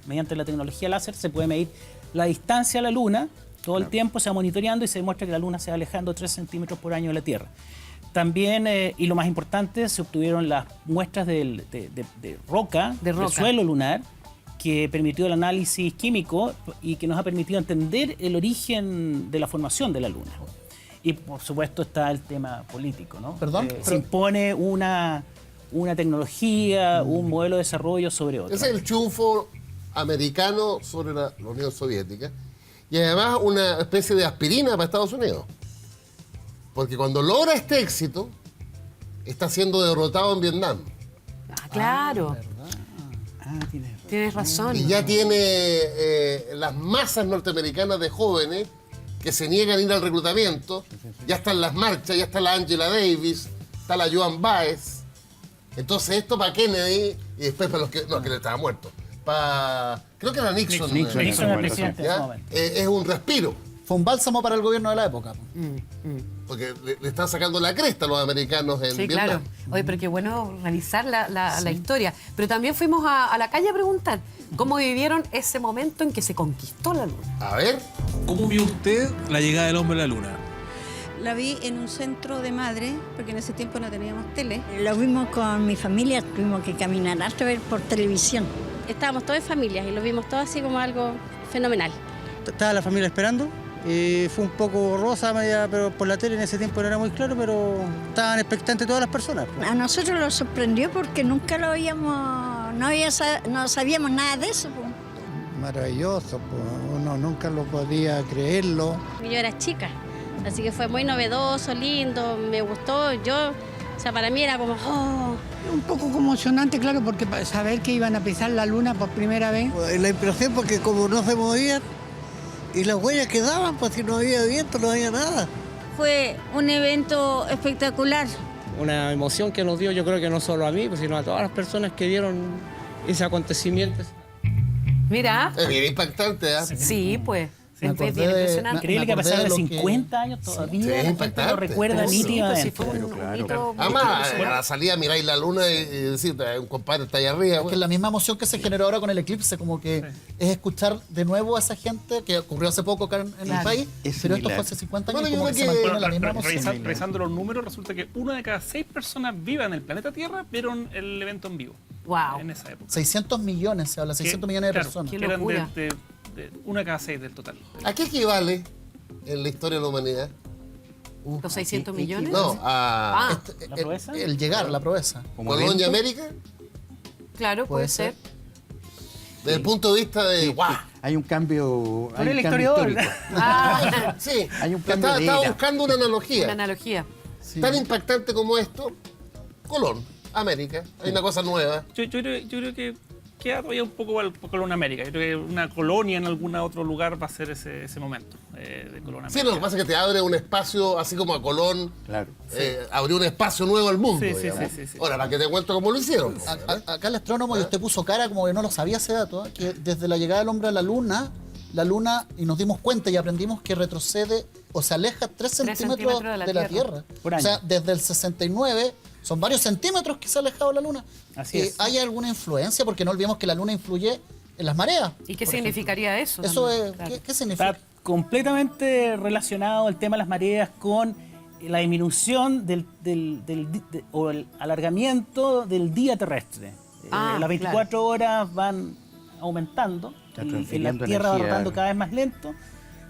mediante la tecnología láser, se puede medir la distancia a la Luna. Todo el tiempo se va monitoreando y se demuestra que la Luna se va alejando 3 centímetros por año de la Tierra. También, y lo más importante, se obtuvieron las muestras de roca, del suelo lunar, que permitió el análisis químico y que nos ha permitido entender el origen de la formación de la Luna. Y por supuesto está el tema político, ¿no? Se impone una tecnología, un modelo de desarrollo sobre otro. Ese es el triunfo americano sobre la Unión Soviética, y además una especie de aspirina para Estados Unidos. Porque cuando logra este éxito, está siendo derrotado en Vietnam. Ah, claro. Tienes razón. Y ya tiene las masas norteamericanas de jóvenes que se niegan a ir al reclutamiento. Ya están las marchas, ya está la Angela Davis, está la Joan Baez. Entonces esto para Kennedy, y después para los que... No, que le estaba muerto. Creo que era Nixon. Nixon era presidente en ese momento. Es un respiro. fue un bálsamo para el gobierno de la época. Porque le están sacando la cresta a los americanos en Sí, Vietnam. claro. Oye, pero qué bueno revisar la historia. Pero también fuimos a la calle a preguntar cómo vivieron ese momento en que se conquistó la luna. A ver. ¿Cómo vio usted la llegada del hombre a la luna? La vi en un centro de madre, porque en ese tiempo no teníamos tele. Lo vimos con mi familia, tuvimos que caminar hasta ver por televisión. Estábamos todos en familia y lo vimos todo así como algo fenomenal. Estaba la familia esperando. Fue un poco borrosa, pero por la tele en ese tiempo no era muy claro, pero estaban expectantes todas las personas. A nosotros nos sorprendió porque nunca lo habíamos, no sabíamos nada de eso. Maravilloso, uno nunca lo podía creerlo. Yo era chica, así que fue muy novedoso, lindo, me gustó. O sea, para mí era como, oh. Un poco conmocionante, claro, porque saber que iban a pisar la luna por primera vez. La impresión porque como no se movían y las huellas quedaban, pues si no había viento, no había nada. Fue un evento espectacular. Una emoción que nos dio, yo creo que no solo a mí, sino a todas las personas que vieron ese acontecimiento. Mira. Es bien impactante, ¿eh? Sí, pues. Me Es acordé bien de- impresionante. Increíble que a acordé pesar de de lo 50 años todavía Sí, la gente impactante. lo recuerda Sí, nítidamente. pues sí, fue un hito muy Además, a impresionante. la salida miráis la luna y decir, un compadre está allá arriba. Es que la misma emoción que se generó ahora con el eclipse, como que es escuchar de nuevo a esa gente que ocurrió hace poco acá en el país, Es pero esto similar. fue hace 50 años Bueno, y yo como que creo se que- mantiene la misma emoción. Revisando los números, resulta que 1 de cada 6 personas vivas en el planeta Tierra vieron el evento en vivo. Wow. En esa época. 600 millones, se habla, 600 millones de Claro, personas. Qué que eran locura. de 1 de cada 6 del total. ¿A qué equivale en la historia de la humanidad? ¿Los 600 millones? No, a Ah, ¿La proeza? El llegar, la proeza. Como Colonia evento, América, claro, puede ser. desde el punto de vista de, ¡guau! hay un cambio, Tú eres el cambio historiador. histórico. Ah, Sí, Hay un cambio de estaba era. buscando una analogía. una analogía. Tan impactante como esto, Colón, América, hay una cosa nueva. Yo creo que queda todavía un poco al Colón América. Yo creo que una colonia en algún otro lugar va a ser ese momento de Colón América. Sí, lo que pasa es que te abre un espacio, así como a Colón, Claro. abrió un espacio nuevo al mundo. Sí, sí, digamos. sí. Ahora, para que te cuento cómo lo hicieron. Acá el astrónomo, y usted puso cara como que no lo sabía ese dato, que desde la llegada del hombre a la luna, y nos dimos cuenta y aprendimos que retrocede o se aleja 3 centímetros de la Tierra. Por O año. sea, desde el 69 son varios centímetros que se ha alejado la Luna. Así es. ¿Hay alguna influencia? Porque no olvidemos que la Luna influye en las mareas. ¿Y qué por significaría eso? ejemplo. Eso también? es, Claro. ¿qué significa? Está completamente relacionado el tema de las mareas con la disminución o el alargamiento del día terrestre. Ah, las 24 horas van aumentando, Está la transfiriendo Tierra va energía. rotando cada vez más lento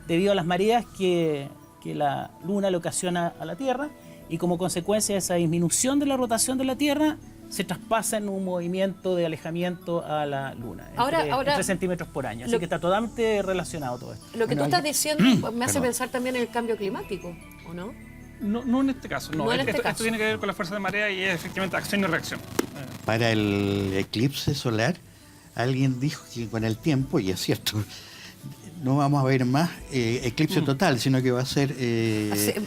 debido a las mareas que la Luna le ocasiona a la Tierra, y como consecuencia de esa disminución de la rotación de la Tierra se traspasa en un movimiento de alejamiento a la Luna, Ahora- 3 centímetros por año. Así lo- que está totalmente relacionado todo esto. Lo que tú Bueno, estás diciendo me hace Perdón. pensar también en el cambio climático, ¿o no? No en este caso, no. No en este esto caso. tiene que ver con la fuerza de marea y es efectivamente acción y reacción. Para el eclipse solar, alguien dijo que con el tiempo, y es cierto, no vamos a ver más eclipse total, sino que va a ser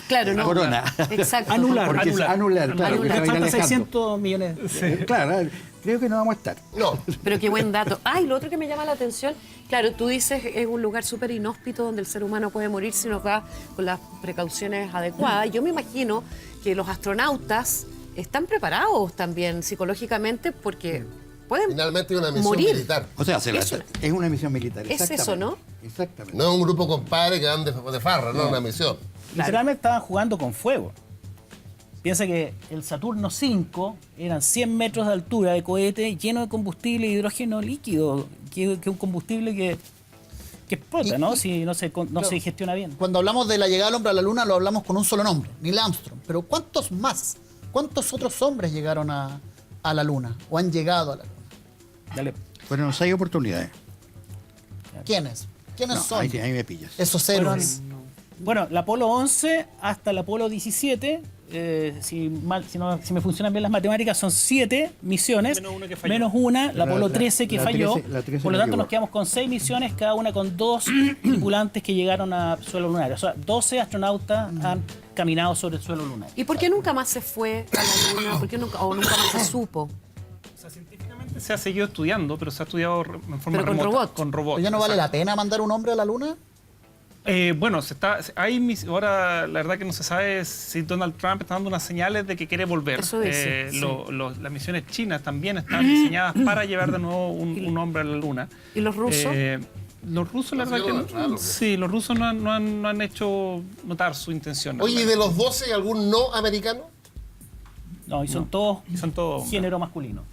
Claro, no. corona. Exacto. Anular. Porque es anular, claro, que se va a ir Falta alejando. 600 millones. Claro, creo que no vamos a estar. No, Pero qué buen dato. Ah, y lo otro que me llama la atención, claro, tú dices es un lugar súper inhóspito donde el ser humano puede morir si no va con las precauciones adecuadas. Yo me imagino que los astronautas están preparados también psicológicamente porque pueden finalmente es una misión morir. militar. O sea, Eso- es una misión militar. Es eso, exactamente. ¿no? Exactamente. No es un grupo compadre que van de farra, no es una misión. Literalmente estaban jugando con fuego. Piensa que el Saturno 5 eran 100 metros de altura de cohete lleno de combustible e hidrógeno líquido, que es un combustible que explota, ¿no? Si no se gestiona bien. Cuando hablamos de la llegada del hombre a la Luna, lo hablamos con un solo nombre, Neil Armstrong. Pero ¿cuántos más? ¿Cuántos otros hombres llegaron a la Luna? ¿O han llegado a la Luna? Dale. Fueron 6 oportunidades. ¿Quiénes? ¿Quiénes No, son ahí me pillas. esos héroes? Bueno, la Apolo 11 hasta la Apolo 17, si me funcionan bien las matemáticas, son 7 misiones, Menos una que falló. menos una, la Apolo La- 13 que la falló. 13 la 13 Por lo no tanto, llegó. nos quedamos con 6 misiones, cada una con 2 tripulantes que llegaron a suelo lunar. O sea, 12 astronautas han caminado sobre el suelo lunar. ¿Y por qué nunca más se fue a la Luna? ¿Por qué nunca más se supo? O sea, científicamente se ha seguido estudiando, pero se ha estudiado en forma Pero con remota. robot. Con robot. ¿Pero ya no vale exacto. la pena mandar un hombre a la Luna? Bueno, ahora la verdad que no se sabe si Donald Trump está dando unas señales de que quiere volver. Eso dice, sí. Las misiones chinas también están diseñadas para llevar de nuevo un hombre a la Luna. ¿Y los rusos? Los rusos, la verdad que no. Sí, los rusos no han hecho notar su intención. Oye, ¿y de los 12 algún no americano? No, y son todos género masculino.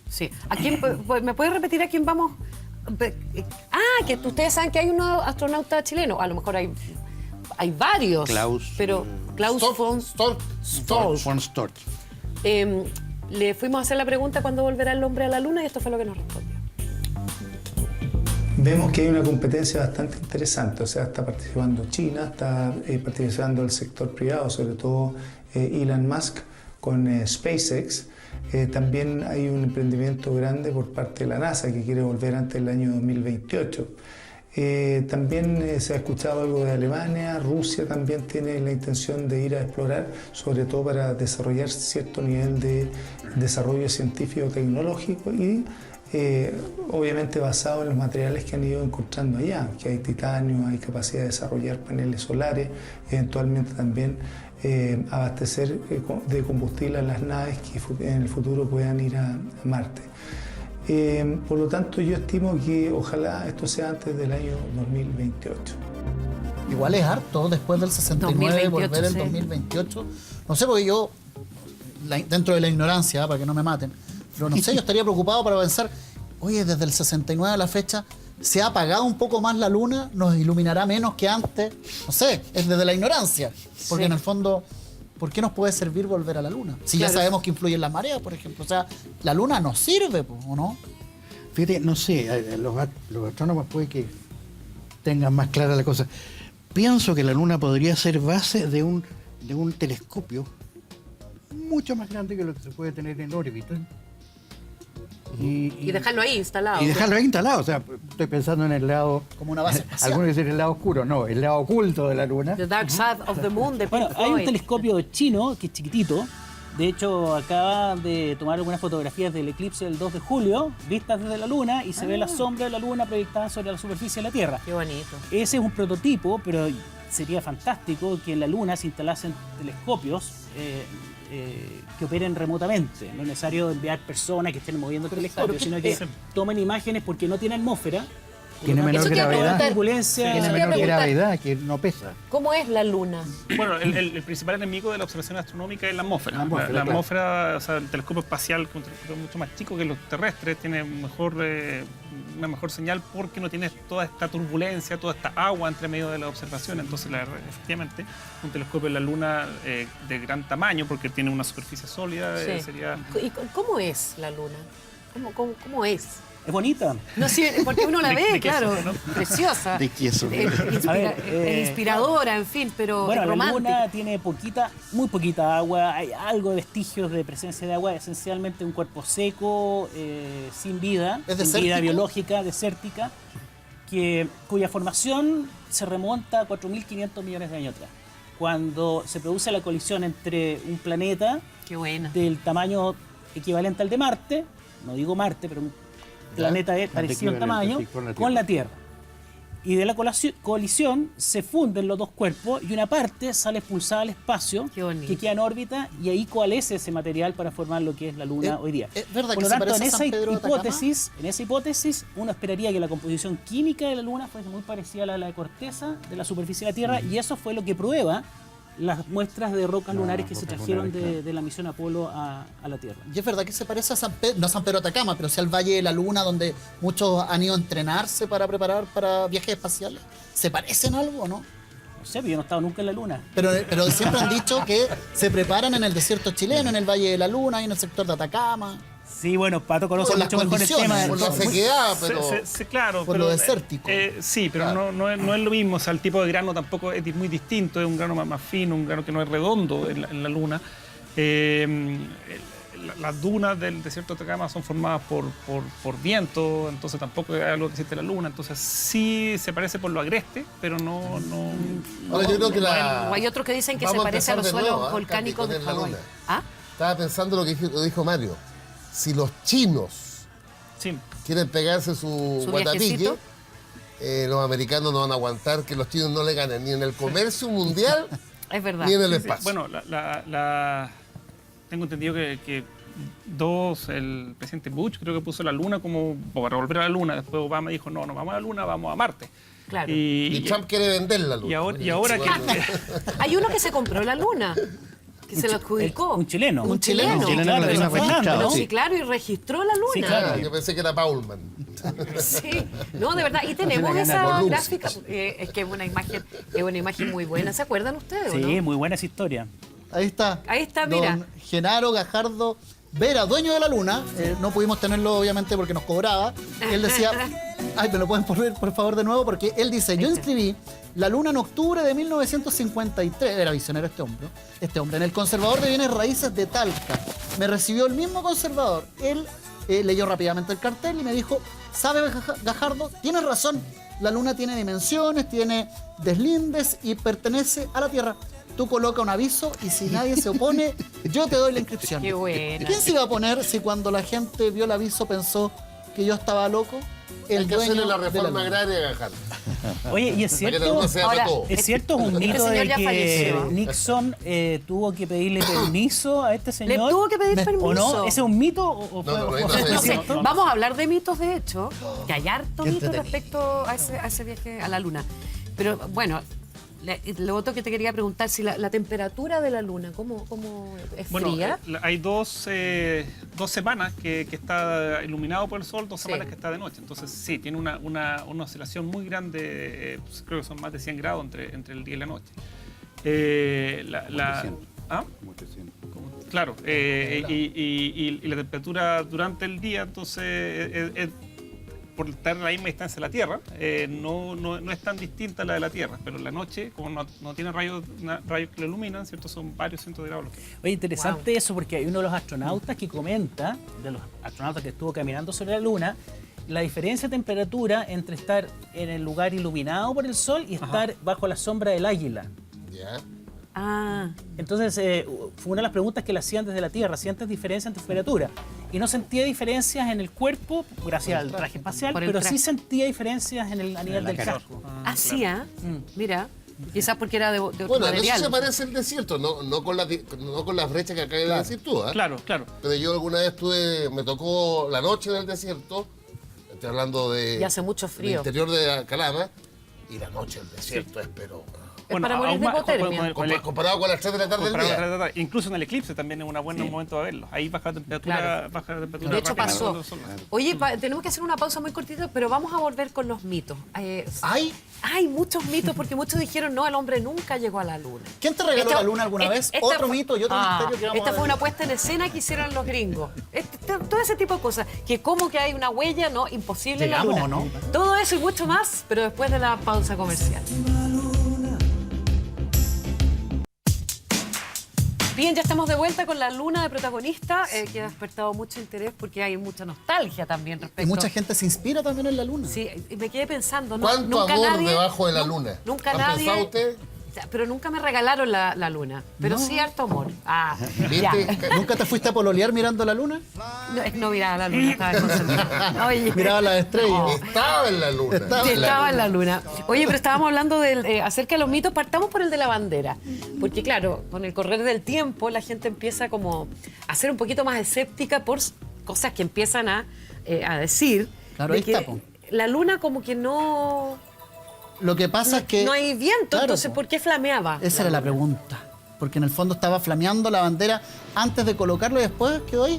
Sí. ¿A quién, ¿me puedes repetir a quién vamos? Que ustedes saben que hay un astronauta chileno. A lo mejor hay varios. Klaus von Storch. Le fuimos a hacer la pregunta cuándo volverá el hombre a la Luna y esto fue lo que nos respondió. Vemos que hay una competencia bastante interesante, o sea, está participando China, está participando el sector privado, sobre todo Elon Musk con SpaceX. También hay un emprendimiento grande por parte de la NASA que quiere volver antes del año 2028. También se ha escuchado algo de Alemania, Rusia también tiene la intención de ir a explorar, sobre todo para desarrollar cierto nivel de desarrollo científico-tecnológico y obviamente basado en los materiales que han ido encontrando allá, que hay titanio, hay capacidad de desarrollar paneles solares, eventualmente también abastecer de combustible a las naves que en el futuro puedan ir a Marte. Por lo tanto, yo estimo que ojalá esto sea antes del año 2028. Igual es harto, después del 69, volver el 2028. No sé, porque yo, dentro de la ignorancia, para que no me maten, pero no sé, yo estaría preocupado para pensar, oye, desde el 69 a la fecha, ¿se ha apagado un poco más la luna? ¿Nos iluminará menos que antes? No sé, es desde la ignorancia. Porque en el fondo, ¿por qué nos puede servir volver a la luna? Si ya sabemos que influyen las mareas, por ejemplo. O sea, la luna nos sirve, ¿o no? Fíjate, no sé, los astrónomos puede que tengan más clara la cosa. Pienso que la luna podría ser base de un telescopio mucho más grande que lo que se puede tener en órbita. Y dejarlo ahí instalado. Y dejarlo ahí instalado. O sea, estoy pensando en el lado... Como una base espacial. Algunos dicen el lado oscuro. No, el lado oculto de la luna. The Dark Side of the Moon. Bueno, hay un telescopio chino que es chiquitito. De hecho, acaba de tomar algunas fotografías del eclipse del 2 de julio, vistas desde la luna, y se ve la sombra de la luna proyectada sobre la superficie de la Tierra. Qué bonito. Ese es un prototipo, pero sería fantástico que en la luna se instalasen telescopios que operen remotamente. No es necesario enviar personas que estén moviendo el telescopio, sino que tomen imágenes porque no tiene atmósfera. Tiene menor gravedad. Tiene menor gravedad, que no pesa. ¿Cómo es la luna? Bueno, el principal enemigo de la observación astronómica es la atmósfera. La atmósfera, o sea, el telescopio espacial, que es un telescopio mucho más chico que los terrestres, tiene una mejor señal porque no tiene toda esta turbulencia, toda esta agua entre medio de la observación. Entonces, efectivamente, un telescopio en la luna de gran tamaño, porque tiene una superficie sólida, sería... ¿Y cómo es la luna? ¿Cómo es? Es bonita. No, sí, porque uno la ve, claro, ¿no? Preciosa. De queso. Inspiradora, en fin, pero bueno, romántica. La luna tiene muy poquita agua, hay algo de vestigios de presencia de agua, esencialmente un cuerpo seco, sin vida, sin vida biológica, desértica, cuya formación se remonta a 4.500 millones de años atrás. Cuando se produce la colisión entre un planeta del tamaño equivalente al de Marte, no digo Marte, pero un planeta parecido en tamaño, con la Tierra. Y de la colisión se funden los dos cuerpos y una parte sale expulsada al espacio, que queda en órbita, y ahí coalesce ese material para formar lo que es la Luna hoy día. ¿Es verdad Por lo tanto, en esa hipótesis, uno esperaría que la composición química de la Luna fuese muy parecida a la de la corteza de la superficie de la Tierra, y eso fue lo que prueba las muestras de rocas lunares que se trajeron de la misión Apolo a la Tierra. Y es verdad que se parece a no a San Pedro Atacama, pero sí al Valle de la Luna, donde muchos han ido a entrenarse para preparar para viajes espaciales. ¿Se parecen algo o no? No sé, yo no he estado nunca en la Luna. Pero siempre han dicho que se preparan en el desierto chileno, en el Valle de la Luna y en el sector de Atacama. Sí, bueno, Pato conoce mucho mejor el tema. Por la sequedad, pero claro, por lo desértico. Sí, pero no es lo mismo. O sea, el tipo de grano tampoco es muy distinto. Es un grano más fino, un grano que no es redondo en la Luna. Las dunas del desierto de Atacama son formadas por viento, entonces tampoco es algo que existe en la Luna. Entonces sí se parece por lo agreste, pero no... Ahora, yo creo que hay otros que dicen que se parece a los suelos volcánicos de Hawái. Estaba pensando lo que dijo Mario. Si los chinos quieren pegarse su guatapique, los americanos no van a aguantar que los chinos no le ganen ni en el comercio mundial es verdad. ni en el espacio. Bueno, tengo entendido que el presidente Bush creo que puso la luna como para volver a la luna. Después Obama dijo, no vamos a la luna, vamos a Marte. Claro. Y Trump quiere vender la luna. Y ahora que... Hay uno que se compró la luna. Que se lo adjudicó. Un chileno. Un chileno. Claro, de Fernando, ¿no? Sí, claro, y registró la luna. Sí, claro. Yo pensé que era Paulman. Sí, no, de verdad. Y tenemos esa gráfica. Es que es una imagen muy buena. ¿Se acuerdan ustedes? Sí, ¿no? muy buena esa historia. Ahí está, mira. Don Genaro Gajardo Vera, dueño de la luna. No pudimos tenerlo, obviamente, porque nos cobraba. Él decía... Ay, ¿me lo pueden poner, por favor, de nuevo? Porque él dice, yo inscribí la luna en octubre de 1953. Era visionario este hombre. En el Conservador de Bienes Raíces de Talca. Me recibió el mismo conservador. Él leyó rápidamente el cartel y me dijo, ¿sabe, Gajardo? Tienes razón. La luna tiene dimensiones, tiene deslindes y pertenece a la Tierra. Tú coloca un aviso y si nadie se opone, yo te doy la inscripción. Qué buena. ¿Quién se iba a oponer si cuando la gente vio el aviso pensó que yo estaba loco? Hay que hacerle la reforma agraria a Gajardo. Oye, y es cierto, es cierto, es un mito de que Nixon tuvo que pedirle permiso a este señor. ¿Le tuvo que pedir permiso? ¿O no? ¿Ese es un mito o fue no sé. Vamos a hablar de mitos, de hecho, que hay harto mito respecto a ese viaje a la luna. Pero bueno, lo otro que te quería preguntar, si la temperatura de la luna, ¿cómo es fría? Hay dos semanas que está iluminado por el sol, 2 semanas que está de noche. Entonces, sí, tiene una oscilación muy grande, creo que son más de 100 grados entre el día y la noche. Claro, y la temperatura durante el día, entonces, por estar a la misma distancia de la Tierra, no es tan distinta a la de la Tierra, pero en la noche, como no tiene rayos que lo iluminan, ¿cierto? Son varios cientos de grados. Oye, interesante eso, porque hay uno de los astronautas que comenta, de los astronautas que estuvo caminando sobre la Luna, la diferencia de temperatura entre estar en el lugar iluminado por el sol y estar bajo la sombra del águila. Ya. Entonces, fue una de las preguntas que le hacían desde la Tierra, ¿sientes diferencia en temperatura? Y no sentía diferencias en el cuerpo, gracias al traje espacial, pero sí sentía diferencias a nivel del casco. Mira, quizás porque era de otro bueno, material. Eso se parece al desierto, no con las brechas que acabas de decir tú. Claro. Pero yo alguna vez me tocó la noche en el desierto, estoy hablando de... Y hace mucho frío. Del interior de Calama, y la noche en el desierto es pero... Es para morir de hipotermia. Comparado con las 3 de la tarde del día. Incluso en el eclipse también es un buen momento de verlo. Ahí baja la temperatura. De hecho pasó. Oye, tenemos que hacer una pausa muy cortita, pero vamos a volver con los mitos. Hay muchos mitos, porque muchos dijeron, no, el hombre nunca llegó a la luna. ¿Quién te regaló la luna alguna vez? Otro mito y otro misterio que vamos a ver. Esta fue una puesta en escena que hicieron los gringos. Todo ese tipo de cosas. Que como que hay una huella, no, imposible en la luna. ¿No? Todo eso y mucho más, pero después de la pausa comercial. Bien, ya estamos de vuelta con la luna de protagonista, que ha despertado mucho interés porque hay mucha nostalgia también respecto. Y mucha gente se inspira también en la luna. Sí, y me quedé pensando, ¿cuánto amor debajo de la luna? Nunca ¿Han nadie. pensado usted? Pero nunca me regalaron la luna. Pero sí harto amor. ¿Nunca te fuiste a pololear mirando la luna? No miraba la luna, estaba concentrada. Miraba las estrellas. Estaba en la luna. Estaba en la luna. Oye, pero estábamos hablando acerca de los mitos. Partamos por el de la bandera. Porque claro, con el correr del tiempo la gente empieza como a ser un poquito más escéptica por cosas que empiezan a decir. Claro, ahí está. La luna como que no... Lo que pasa es que... No hay viento, entonces ¿por qué flameaba? Esa era la pregunta. Porque en el fondo estaba flameando la bandera antes de colocarlo y después quedó ahí.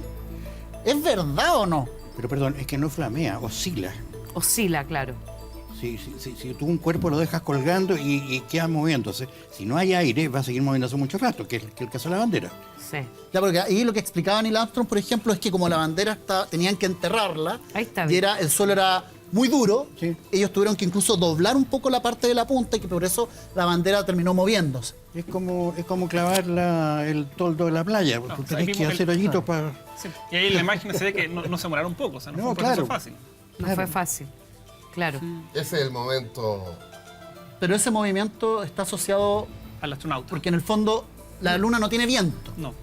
¿Es verdad o no? Pero perdón, es que no flamea, oscila. Oscila, claro. Si tú un cuerpo lo dejas colgando y queda moviéndose, si no hay aire va a seguir moviéndose mucho rato, que es el caso de la bandera. Sí. Ya, porque ahí lo que explicaba Neil Armstrong, por ejemplo, es que como la bandera tenían que enterrarla, y el suelo era muy duro, ellos tuvieron que incluso doblar un poco la parte de la punta y que por eso la bandera terminó moviéndose. Es como clavar el toldo de la playa, porque tenés que hacer hoyitos para... Sí. Y ahí en la imagen se ve que no se demoraron un poco, o sea, no fue un proceso fácil. No fue fácil, claro. Ese es el momento... Pero ese movimiento está asociado... al astronauta. Porque en el fondo la luna no tiene viento. No.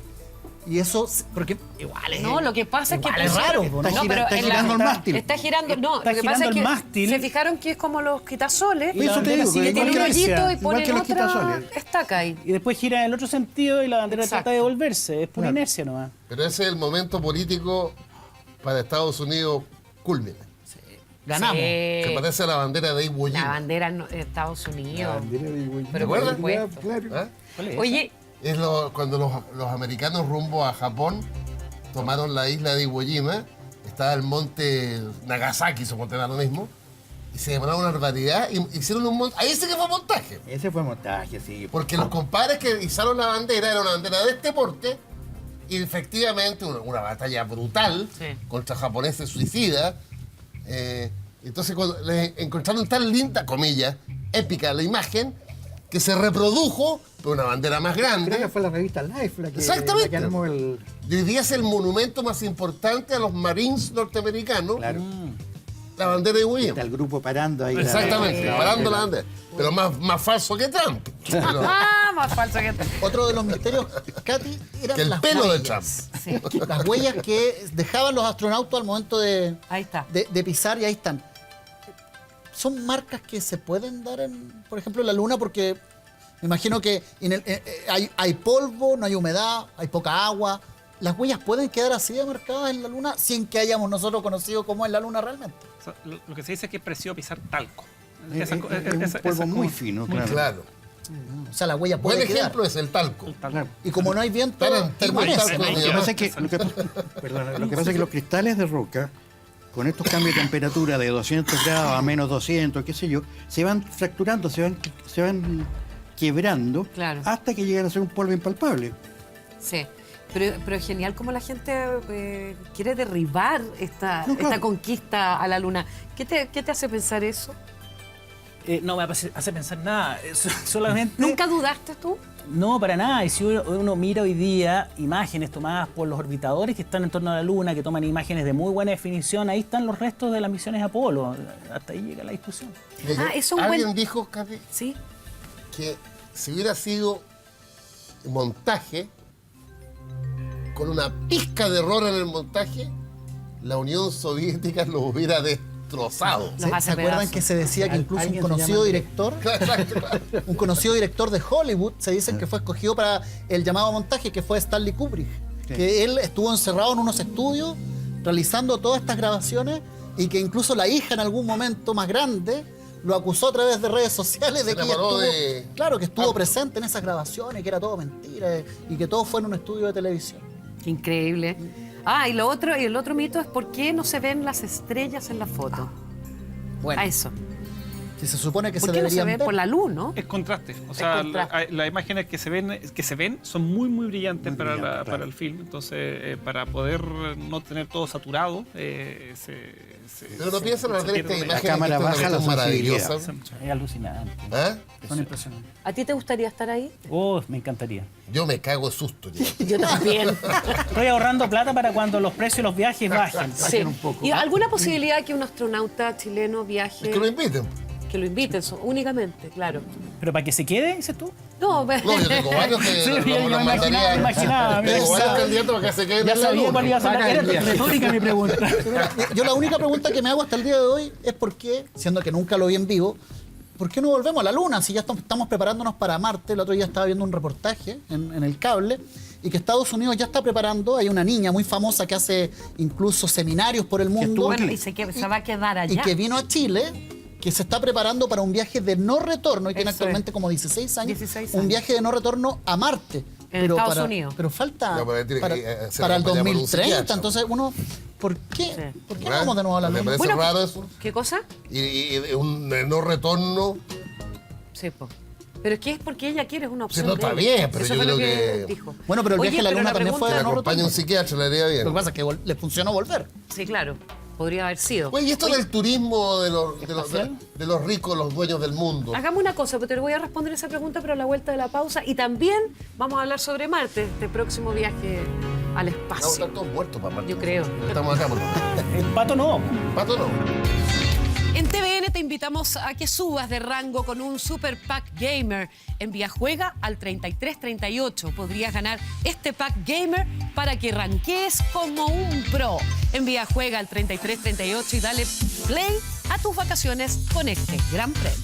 Y eso, porque igual es... No, lo que pasa es que... es raro. Está girando el mástil. Está girando, no, Está lo que pasa girando es el que mástil. se fijaron que es como los quitasoles, Eso te digo, que igual tiene que un la- hoyito y igual ponen que los otra quitasoles. estaca ahí. Y después gira en el otro sentido y la bandera Exacto. trata de devolverse. Es pura inercia nomás. Pero ese es el momento político para Estados Unidos culmine. Ganamos. Que parece la bandera de Iwo Jima. La bandera de Estados Unidos. ¿Te Pero por acuerdas? supuesto. ¿Ah? Oye, Es cuando los americanos rumbo a Japón tomaron la isla de Iwo Jima, estaba el monte Nagasaki, suponte era lo mismo, y se demoraron una barbaridad y hicieron un montaje. Ahí sí que fue montaje. Ese fue montaje, sí. Porque los compadres que izaron la bandera era una bandera de este porte y efectivamente una batalla brutal contra japoneses suicidas. Entonces cuando les encontraron tan linda, comillas, épica la imagen, que se reprodujo por una bandera más grande. Creo que fue la revista Life la que, Exactamente. la que armó el... Y hoy día es el monumento más importante a los Marines norteamericanos. Claro. La bandera de Iwo Jima. Está el grupo parando ahí. Exactamente, parando la bandera. Pero más falso que Trump. Pero más falso que... Otro de los misterios, Katy, eran que el las pelo de huellas. Trump. Las huellas que dejaban los astronautas al momento de, Ahí está. de pisar, y ahí están. ¿Son marcas que se pueden dar, por ejemplo, en la Luna? Porque me imagino que hay polvo, no hay humedad, hay poca agua. ¿Las huellas pueden quedar así de marcadas en la Luna sin que hayamos nosotros conocido cómo es la Luna realmente? O sea, lo que se dice es que es parecido pisar talco. Es un polvo muy fino, muy Claro. O sea, la huella puede Buen quedar. ejemplo es el talco. Y como no hay viento, Tan antiguo el permanece. talco, Lo que pasa es que, lo que pasa es que los cristales de roca, con estos cambios de temperatura de 200 grados a menos 200, qué sé yo, se van fracturando, se van quebrando hasta que llegan a ser un polvo impalpable. Sí. Pero es genial como la gente quiere derribar esta conquista a la Luna. ¿Qué te hace pensar eso? No me hace pensar nada. Solamente... ¿Nunca dudaste tú? No, para nada. Y si uno mira hoy día imágenes tomadas por los orbitadores que están en torno a la Luna, que toman imágenes de muy buena definición, ahí están los restos de las misiones Apolo. Hasta ahí llega la discusión. Alguien dijo, Katy, ¿sí? que si hubiera sido montaje, con una pizca de error en el montaje, la Unión Soviética lo hubiera destrozado. ¿Se acuerdan que se decía que incluso un conocido director, un conocido director de Hollywood, se dice que fue escogido para el llamado montaje, que fue Stanley Kubrick? Que él estuvo encerrado en unos estudios realizando todas estas grabaciones, y que incluso la hija en algún momento más grande lo acusó a través de redes sociales de que ella estuvo, que estuvo presente en esas grabaciones, que era todo mentira y que todo fue en un estudio de televisión. Increíble. Y el otro mito es por qué no se ven las estrellas en la foto. Bueno. Eso. Si se supone que ¿Por qué no se ven? Por la luz, ¿no? Es contraste. O sea, las imágenes que se ven son muy, muy brillantes para el film. Entonces, para poder no tener todo saturado, Pero no piensan en esta imagen. La cámara baja la maravillosa. Es alucinante. Son impresionantes. ¿A ti te gustaría estar ahí? Me encantaría. Yo me cago de susto. Yo también. Estoy ahorrando plata para cuando los precios de los viajes bajen un poco. ¿Y alguna posibilidad que un astronauta chileno viaje? Que lo inviten. Que lo inviten, únicamente, claro. ¿Pero para que se quede, dices tú? No, yo tengo varios que lo imaginaba. Tengo varios candidatos para que se queden. Ya sabía cuál iba a ser era retórica mi pregunta. Yo la única pregunta que me hago hasta el día de hoy es por qué, siendo que nunca lo vi en vivo, ¿por qué no volvemos a la Luna? Si ya estamos preparándonos para Marte. El otro día estaba viendo un reportaje en el cable, y que Estados Unidos ya está preparando. Hay una niña muy famosa que hace incluso seminarios por el mundo. Bueno, y se va a quedar allá. Y que vino a Chile, que se está preparando para un viaje de no retorno, y tiene actualmente como 16 años, un viaje de no retorno a Marte. En Estados Unidos. Pero falta para el 2030. Entonces uno, ¿por qué? ¿Por qué no vamos de nuevo a la Luna? Me parece raro eso. ¿Qué cosa? Y un no retorno. Sí, pues. Pero es que es porque ella quiere, es una opción. Sí, no, está bien, pero eso yo fue creo lo que dijo. Bueno, pero el viaje a la Luna también fue que de la no acompaña retorno. un psiquiatra, le haría bien. Lo que pasa es que le funcionó volver. Sí, claro. Podría haber sido. Oye, y esto del turismo de los ricos, los dueños del mundo. Hagamos una cosa, pero te voy a responder esa pregunta, pero a la vuelta de la pausa. Y también vamos a hablar sobre Marte, este próximo viaje al espacio. Están todos muertos para Marte. Yo creo. Estamos acá, por favor. El pato no. Pato no. En TVN te invitamos a que subas de rango con un Super Pack Gamer. Envía Juega al 3338. Podrías ganar este Pack Gamer para que ranquees como un pro. Envía Juega al 3338 y dale play a tus vacaciones con este gran premio.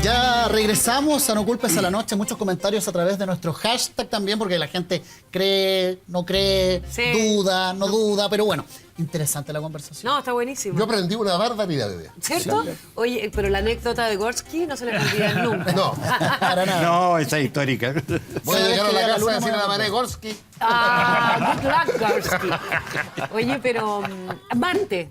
Ya regresamos a No Culpes a la Noche. Muchos comentarios a través de nuestro hashtag también, porque la gente cree, no cree, duda, no duda, pero bueno, interesante la conversación. No, está buenísimo. Yo aprendí una barbaridad de día. ¿Cierto? Sí. Oye, pero la anécdota de Gorski no se le olvida nunca. No, para nada. No, esa es histórica. Voy a llegar a la casa y decirle a la María Gorski. Ah, good luck, Gorski. Oye, pero Marte,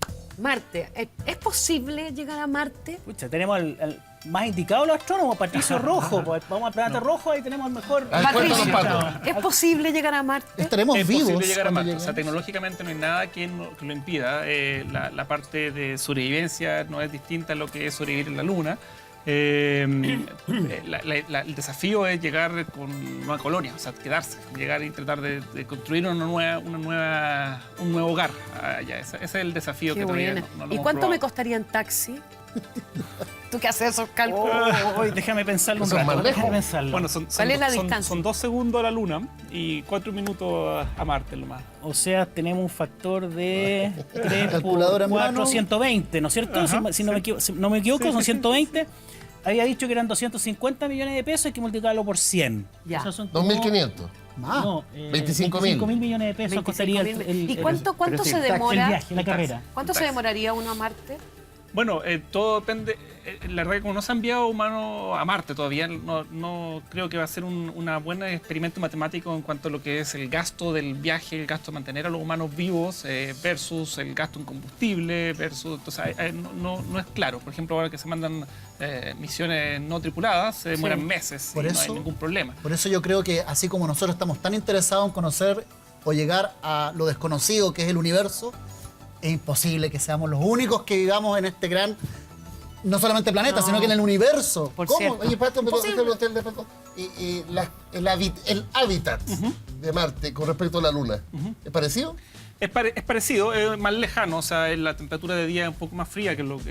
¿es posible llegar a Marte? Pucha, tenemos el más indicado los astrónomos, Patricio Rojo. Pues vamos al planeta rojo, ahí tenemos el mejor. Patricio, ¿es posible llegar a Marte? Estaremos es vivos. Posible llegar a Marte. O sea, tecnológicamente no hay nada que lo impida. La parte de sobrevivencia no es distinta a lo que es sobrevivir en la Luna. El desafío es llegar con una colonia, o sea, quedarse, llegar y tratar de construir un nuevo hogar. Ese es el desafío. Qué que todavía no ¿Y cuánto me costaría en taxi? ¿Tú qué haces esos cálculos? Déjame pensarlo un rato. Bueno, ¿cuál es la distancia? Son 2 segundos a la Luna y 4 minutos a Marte, lo más. O sea, tenemos un factor de 3 Calculadora por 4, 120, ¿no es cierto? Si no me equivoco, son 120. Había dicho que eran 250 millones de pesos, hay que multiplicarlo por 100. Ya. O sea, son como 2.500. Más. No, 25.000 millones de pesos costaría ¿Y cuánto se demora? El viaje, la carrera. ¿Cuánto se demoraría uno a Marte? Bueno, todo depende. La verdad que como no se ha enviado humanos a Marte todavía, no creo que va a ser un buen experimento matemático en cuanto a lo que es el gasto del viaje, el gasto de mantener a los humanos vivos versus el gasto en combustible, versus... Entonces, no es claro. Por ejemplo, ahora que se mandan misiones no tripuladas, se demoran meses y no hay ningún problema. Por eso yo creo que así como nosotros estamos tan interesados en conocer o llegar a lo desconocido que es el universo, es imposible que seamos los únicos que vivamos en este gran, no solamente planeta, sino que en el universo. ¿Cómo? Oye, el hábitat de Marte con respecto a la Luna, ¿es parecido? Es parecido, es más lejano, o sea, la temperatura de día es un poco más fría que es más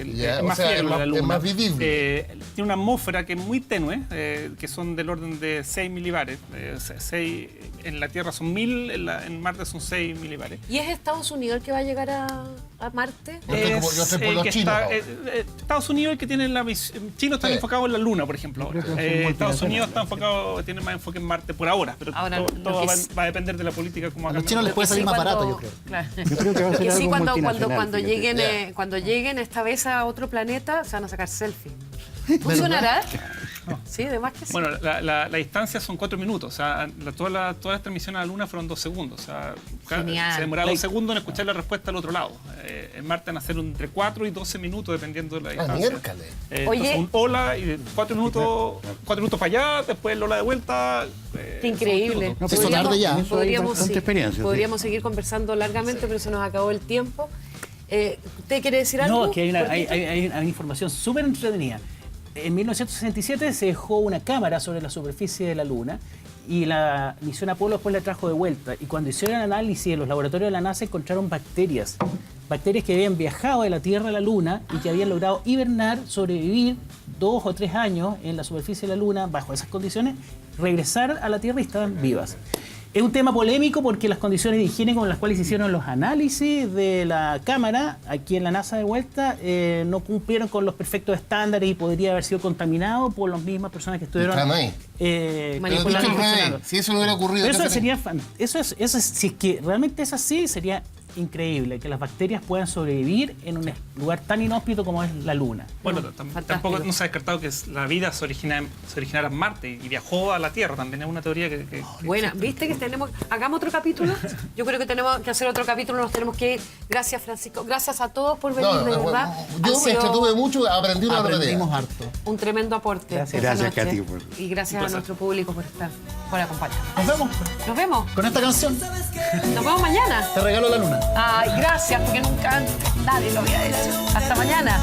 fría que la Luna. Es más vivible. Tiene una atmósfera que es muy tenue, que son del orden de 6 milibares. 6, en la Tierra son 1000, en Marte son 6 milibares. ¿Y es Estados Unidos el que va a llegar a Marte? Yo sé por los chinos. Estados Unidos el que tiene la visión. Chinos están enfocados en la Luna, por ejemplo. Estados Unidos está enfocado, tiene más enfoque en Marte por ahora, pero todo va a depender de la política. Como a los chinos les puede salir más barato, yo creo. Claro. Yo creo que va a ser algo multinacional, cuando lleguen esta vez a otro planeta, se van a sacar selfies. ¿Funcionará? Sí, además que sí. Bueno, la distancia son 4 minutos. O sea, todas las transmisiones a la Luna fueron 2 segundos. O sea, se demoraba 2 segundos en escuchar la respuesta al otro lado. En Marte van a ser entre 4 y 12 minutos, dependiendo de la distancia. Oye, un hola y 4 minutos para allá, después el hola de vuelta. Qué increíble. Podríamos seguir conversando largamente, pero se nos acabó el tiempo. ¿Usted quiere decir algo? No, que hay una información súper entretenida. En 1967 se dejó una cámara sobre la superficie de la Luna y la misión Apolo después la trajo de vuelta. Y cuando hicieron el análisis en los laboratorios de la NASA encontraron bacterias que habían viajado de la Tierra a la Luna y que habían logrado hibernar, sobrevivir 2 o 3 años en la superficie de la Luna bajo esas condiciones, regresar a la Tierra y estaban vivas. Es un tema polémico porque las condiciones de higiene con las cuales se hicieron los análisis de la cámara aquí en la NASA de vuelta no cumplieron con los perfectos estándares y podría haber sido contaminado por las mismas personas que estuvieron manipulando. Si eso no hubiera ocurrido... Si es que realmente es así, sería increíble que las bacterias puedan sobrevivir en un lugar tan inhóspito como es la Luna. Bueno, tampoco no se ha descartado que la vida se originara en Marte y viajó a la Tierra. También es una teoría que bueno, ¿viste que hagamos otro capítulo? Yo creo que tenemos que hacer otro capítulo, nos tenemos que ir. Gracias, Francisco. Gracias a todos por venir, de verdad. Yo me entretuve mucho, aprendimos harto. Un tremendo aporte. Gracias, Katy. Y gracias a nuestro público por acompañarnos. Nos vemos con esta canción. Nos vemos mañana. Te regalo la luna. Ay, gracias, porque nunca nadie lo había hecho. Hasta mañana.